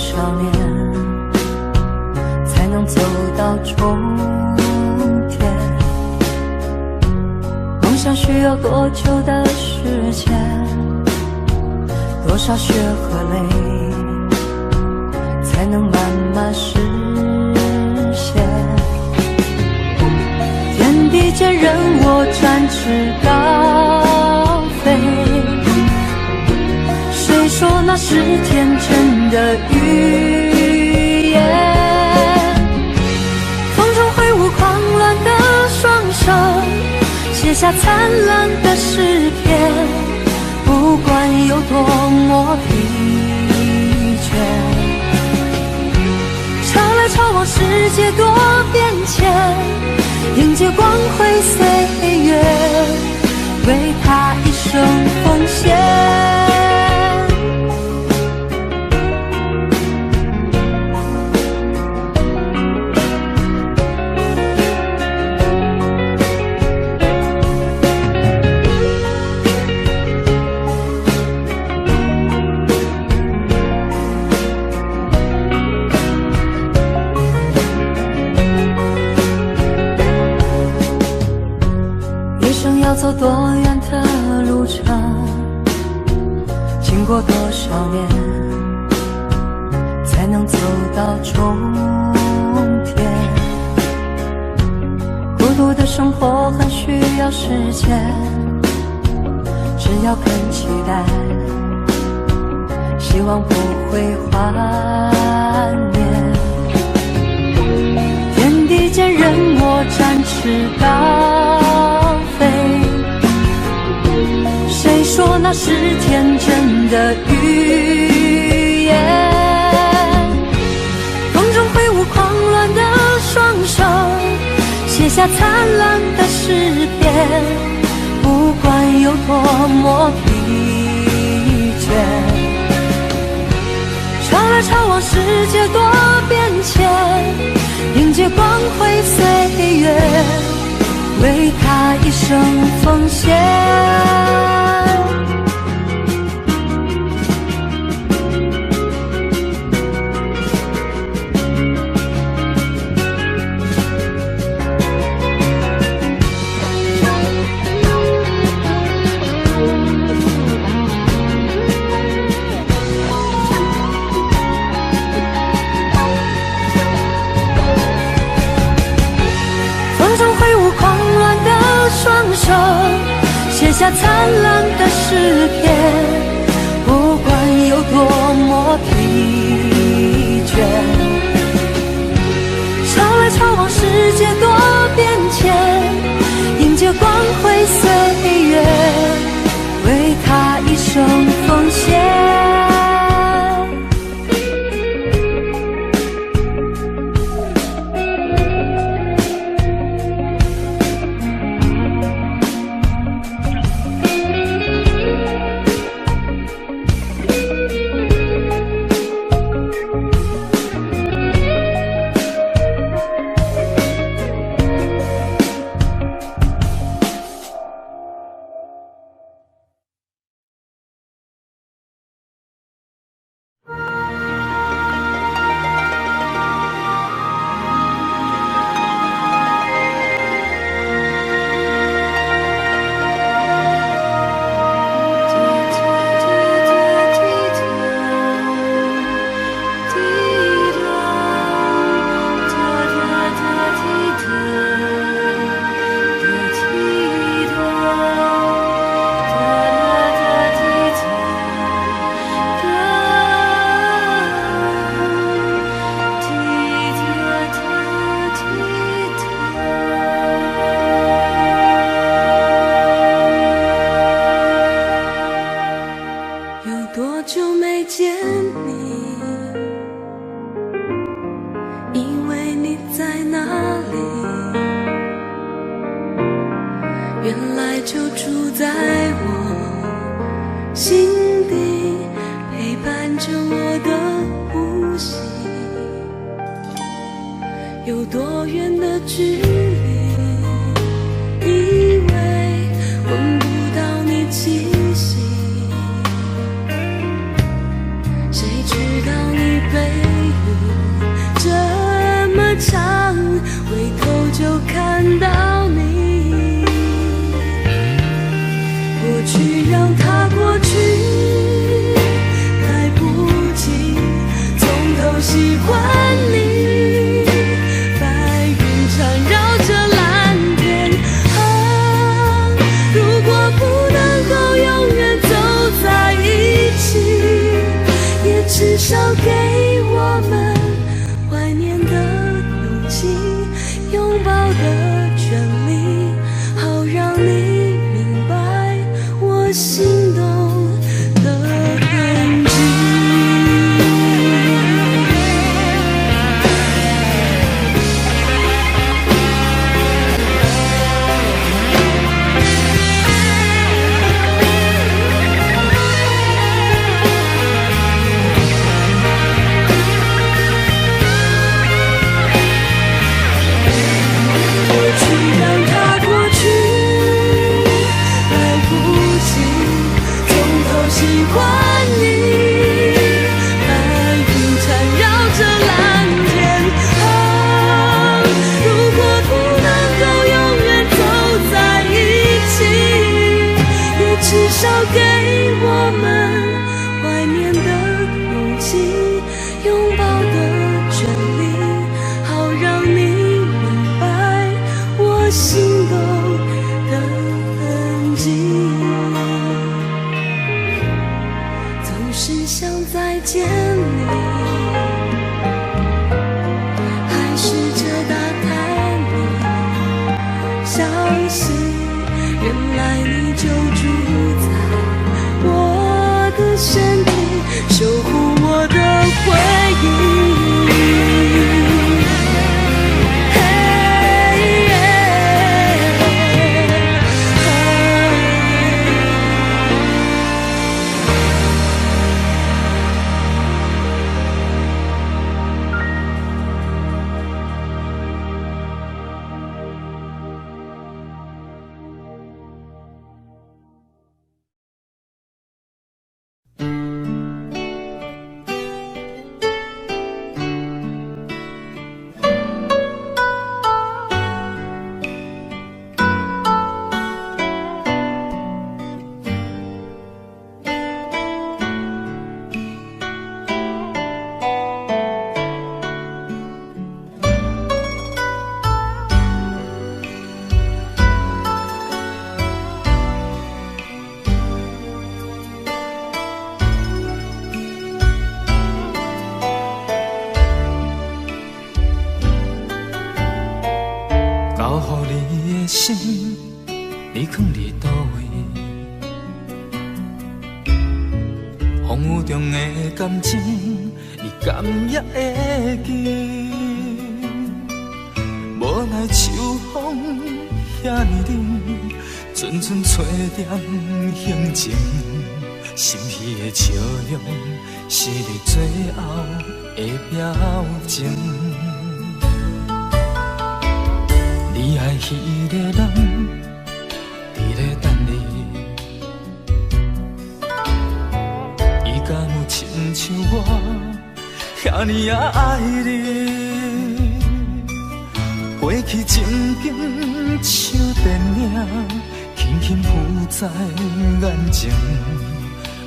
少年才能走到终点？梦想需要多久的时间？多少血和泪才能慢慢实现？天地间任我展翅高飞，谁说那是天真的语言？风中挥舞狂乱的双手，写下灿烂的诗篇，不管有多么疲倦。潮来潮往，世界多变迁，迎接光辉岁月，为他一生奉献。要走多远的路程，经过多少年才能走到终点？孤独的生活很需要时间，只要肯期待，希望不会幻灭。天地间任我展翅高飞，谁说那是天真的语言？风中挥舞狂乱的双手，写下灿烂的诗篇，不管有多么疲倦。潮来潮往，世界多变迁，迎接光辉岁月，为他一生奉献。写下灿烂的诗篇，不管有多么疲倦。潮来潮往，世界多变迁，迎接光辉岁月，为他一生奉献。原来就住在我心底，陪伴着我的呼吸。有多远的距离，以为闻不到你气息，谁知道你 Baby， 这么长，回头就看到你。过去让它过去，来不及从头喜欢你。白云缠绕着蓝天啊，如果不能够永远走在一起，也至少给我们怀念的勇气，拥抱的权利，好让你明白我心动的痕迹。过去让它过去，来不及从头喜欢你。白云缠绕着蓝天啊，如果不能够永远走在一起，也至少给我们怀念的勇气，拥抱的权利，好让你明白我心动的痕迹。总是想再见你，还试着打开你，相信原来你就住在我的身体，守护我的回忆。交予你的心，你藏伫倒位？风雨中的感情，你敢也会记？无奈秋风遐尼冷，阵阵吹点行情，心虚的笑容，是你最后的表情。你爱彼个人，伫咧等你，伊敢有亲像我遐尼也爱你？过去情景像电影，轻轻浮在眼前，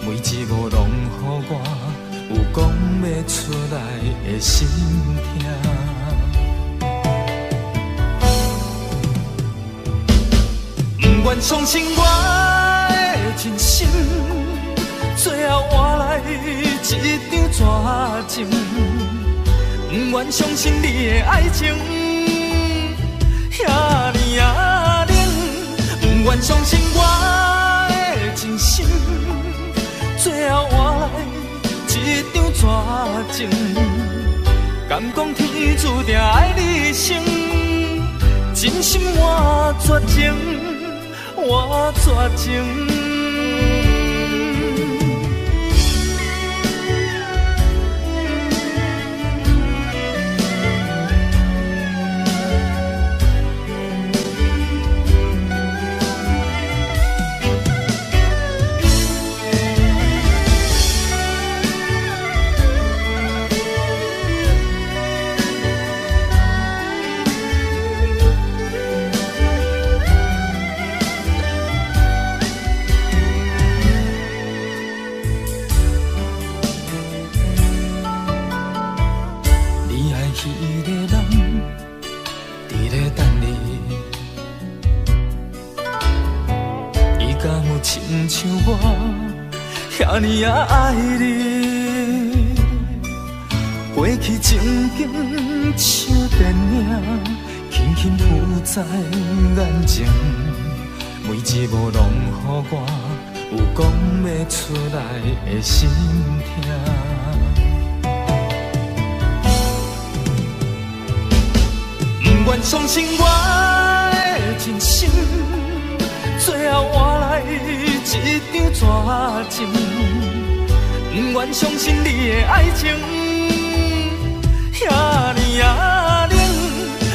每一幕拢予我有讲袂出来的心痛。不愿相信我的真心，最后换来一张绝情。不愿相信你的爱情遐尼啊冷，不愿相信我的真心，最后换来一张绝情。敢讲天注定爱你生，真心换绝情。我绝情。个人伫咧等你，伊敢有亲像我遐尼啊爱你？过去情景像电影，轻轻浮在眼前，每一幕拢予我有讲袂出来的心痛。不愿相信我的真心，最后换来一张绝情。不愿相信你的爱情遐尼啊冷，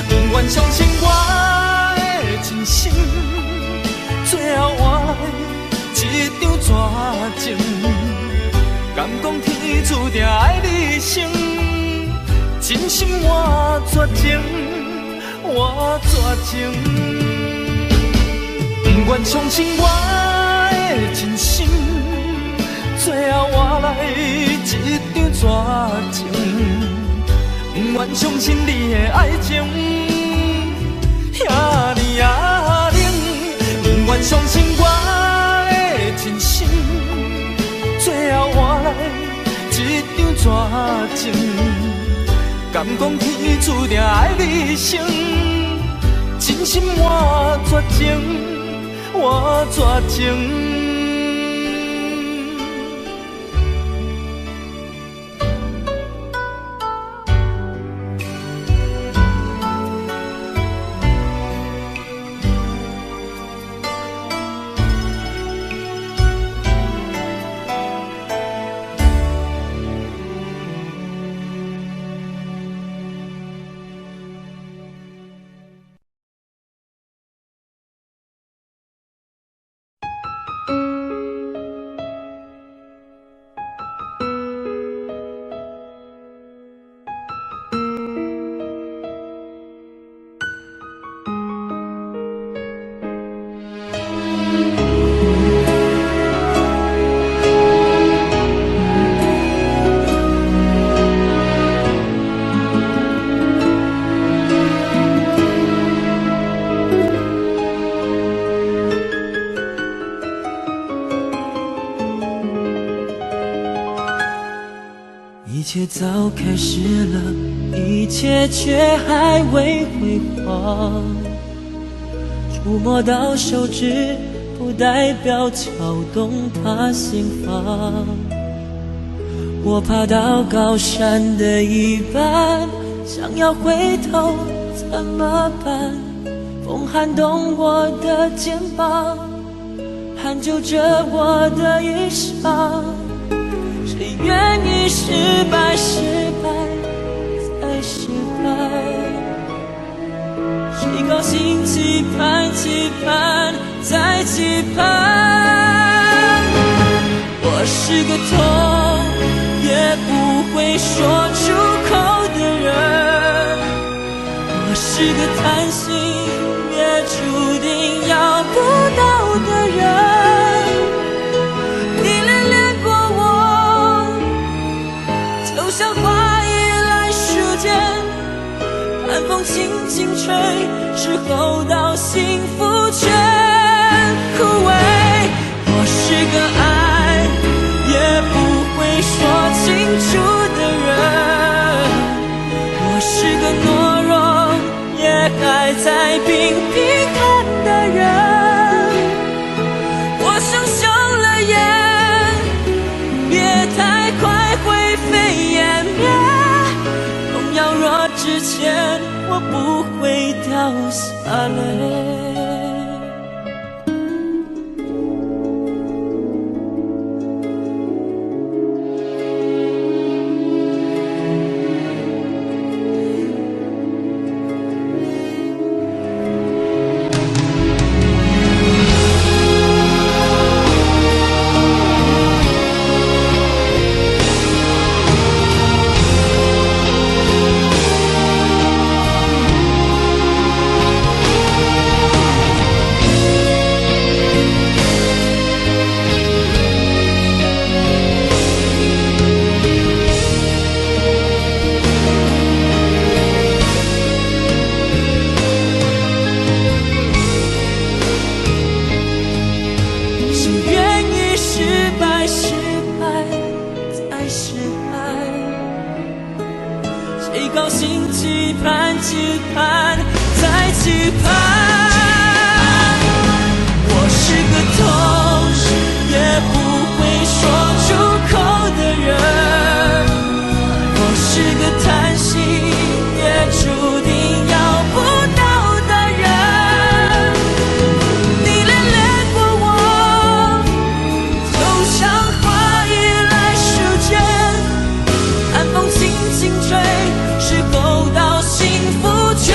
不愿相信我的真心，最后换来一张绝情。敢讲天注定爱你生，真心换绝情。我绝情，不愿相信我的真心，最后换来一张绝情。不愿相信你的爱情遐尼啊冷，不愿相信我的真心，最后换来一张绝情。敢讲天注定爱你生，真心我绝情，我绝情。一切早开始了，一切却还未辉煌。触摸到手指，不代表敲动他心房。我爬到高山的一半，想要回头怎么办？风撼动我的肩膀，探究着我的衣裳。谁愿意失败，失败再失败？谁高兴期盼，期盼再期盼？我是个痛也不会说出口的人，我是个贪心也注定要不到的人。像花依赖时间，寒风轻轻吹，之后到幸福全枯萎。我是个爱也不会说清楚的人，我是个懦弱也还在拼拼看的人。我想休了眼，别太快灰飞烟灭，痛要若之前，我不会掉下泪。期盼，在期盼。我是个痛，也不会说出口的人。我是个叹息，也注定要不到的人。你恋恋过我，就像花依赖时间，寒风轻轻吹，是否到幸福却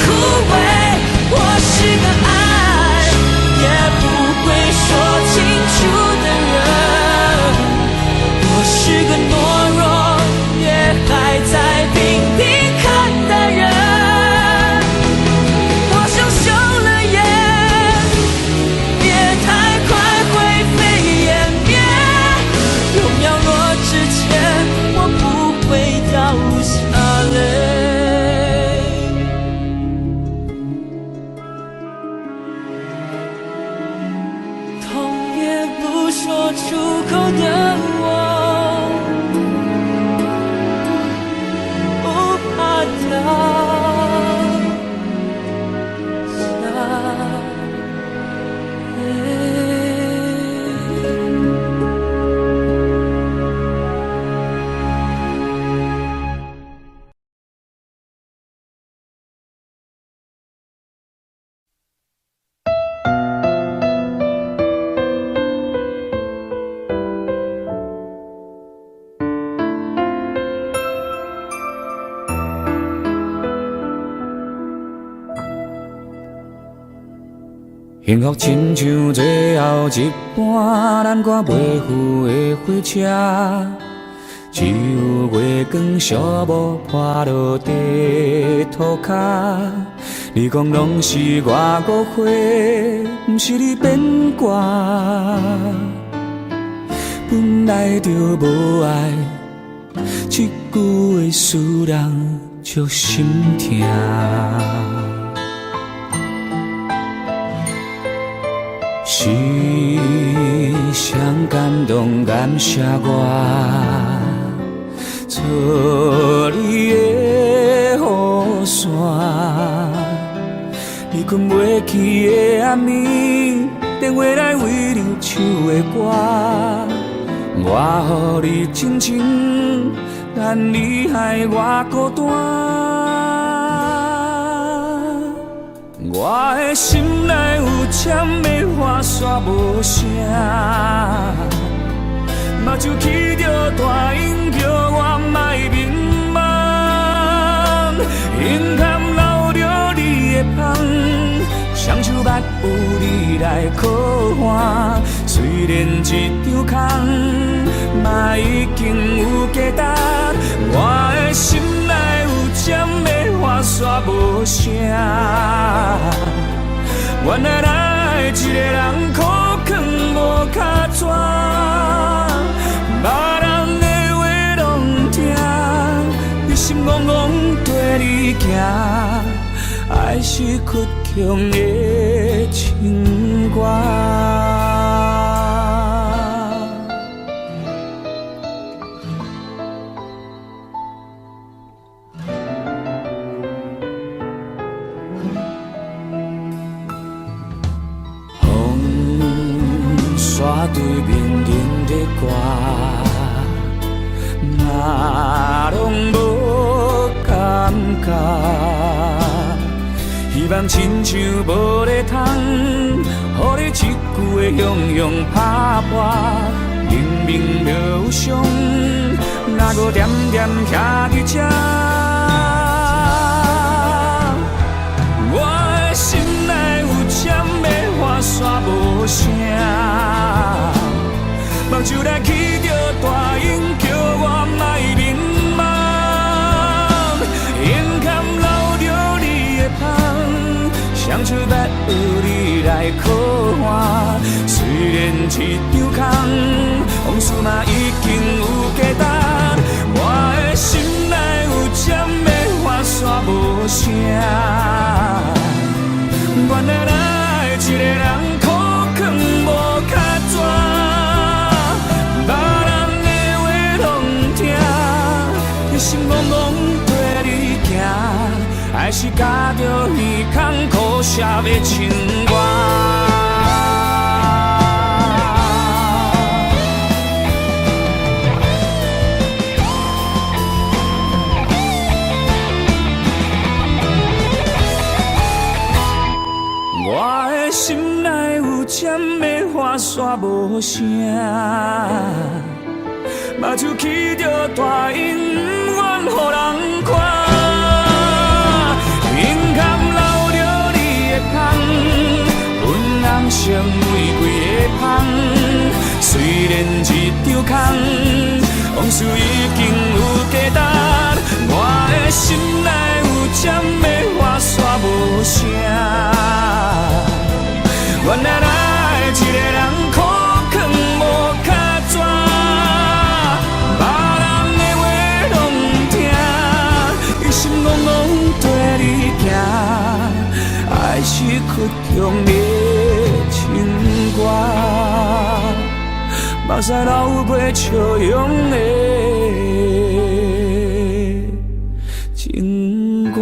枯萎？我是个爱也不会说清楚的人，我是个懦弱也还在频频看的人。我想休了眼，别太快灰飞烟灭，有秒落之前，我不会掉下泪。痛也不说出口的我，不怕掉下泪。幸福亲像最后一班咱赶袂赴的火车，只有月光小雾破落地涂骹。你讲拢是我误会，不是你变卦。本来就无爱，这句话使人足心痛。是谁感动感谢我，做你的雨伞。你困袂去的暗暝，电话来为你唱的歌。我予你真情，但你害我孤单。我的心内有签的花煞无声，目睭起着大音叫我莫迷茫，眼含流着你的香，双手捌有你来靠岸。虽然这张空，嘛已经有价值。我的心内有签的花煞无声，原来咱的一个人苦劝无脚纸，别人的话拢听，你心怅怅跟你行，爱是倔强的情歌。山对面迎着我，嘛拢无感觉。希望亲像无咧通，予你一句的雄雄拍破。明明就有伤，哪搁点点徛伫这？我的心内有签的花煞无声，目睭来起着大音叫我莫迷茫，眼含流着你的香，双手捌有你来靠岸。虽然一张空，往事嘛已经有价值。我的心内有签的花煞无声，原来咱一个人苦劝无脚纸，别人的话拢听，你心怅怅跟你行。还是加着耳孔苦涩的情歌。我的心内有尖的花线无声，目睭起着大音，不愿予人看。胸坎留着你的香，阮红色玫瑰的香。虽然一场空，往事已经有价值。我的心内有尖的花线无声。原来爱一个人苦劝无卡纸，别人的话拢不听，一心戆戆跟你行，爱是屈中的情歌，目屎流过笑容的情歌。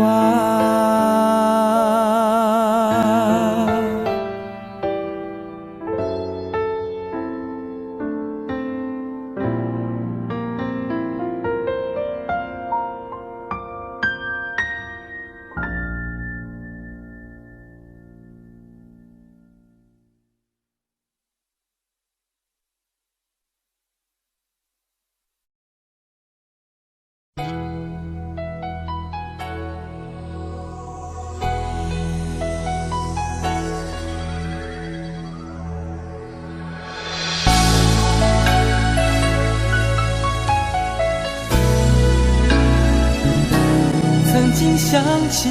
曾经想起，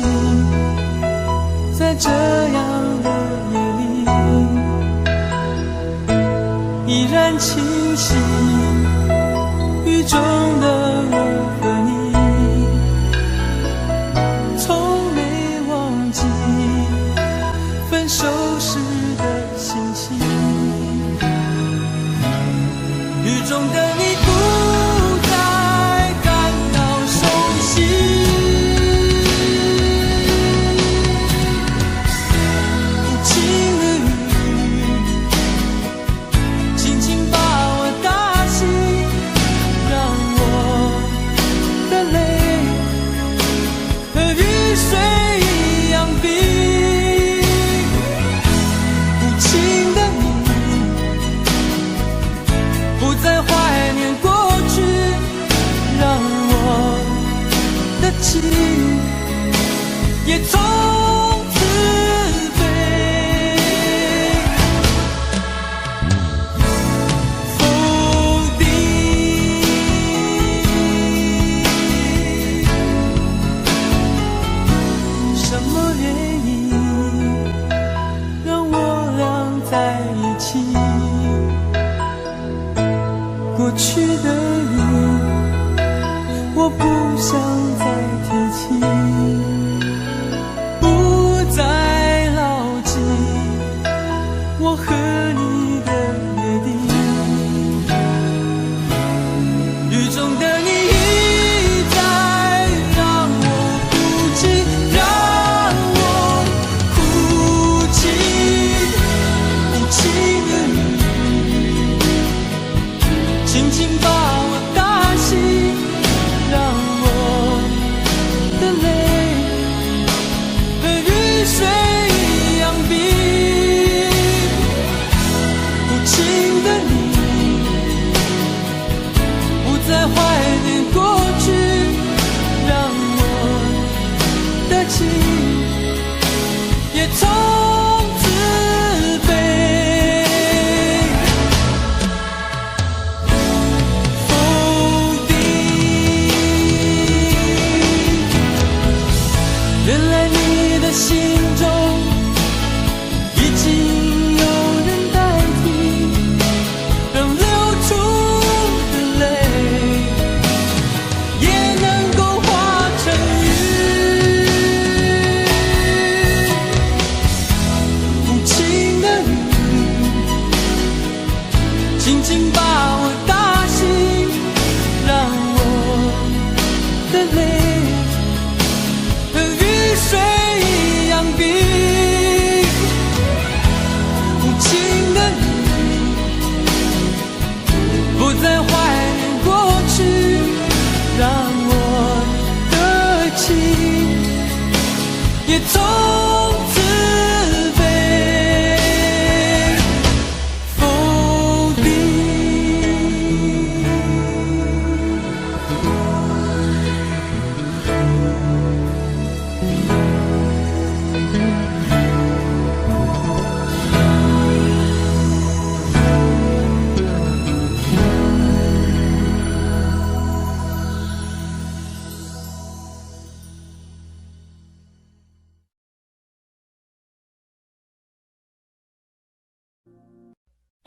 在这样的夜里，依然清晰雨中的我和你，从没忘记分手时的心情。雨中的你不再感到熟悉，也从此被否定。什么原因让我俩在一起？过去的你，我不想再提起。我和你的约定，雨中的你一再让我哭泣，让我哭泣。无情的你，轻轻把我打醒，让我的泪和雨水一样冰。在怀念过去，让我的情也从此被否定。原来你的心中已经有人代替，让流出的泪也能够化成雨。心也从此被否定。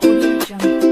Audio Jungle.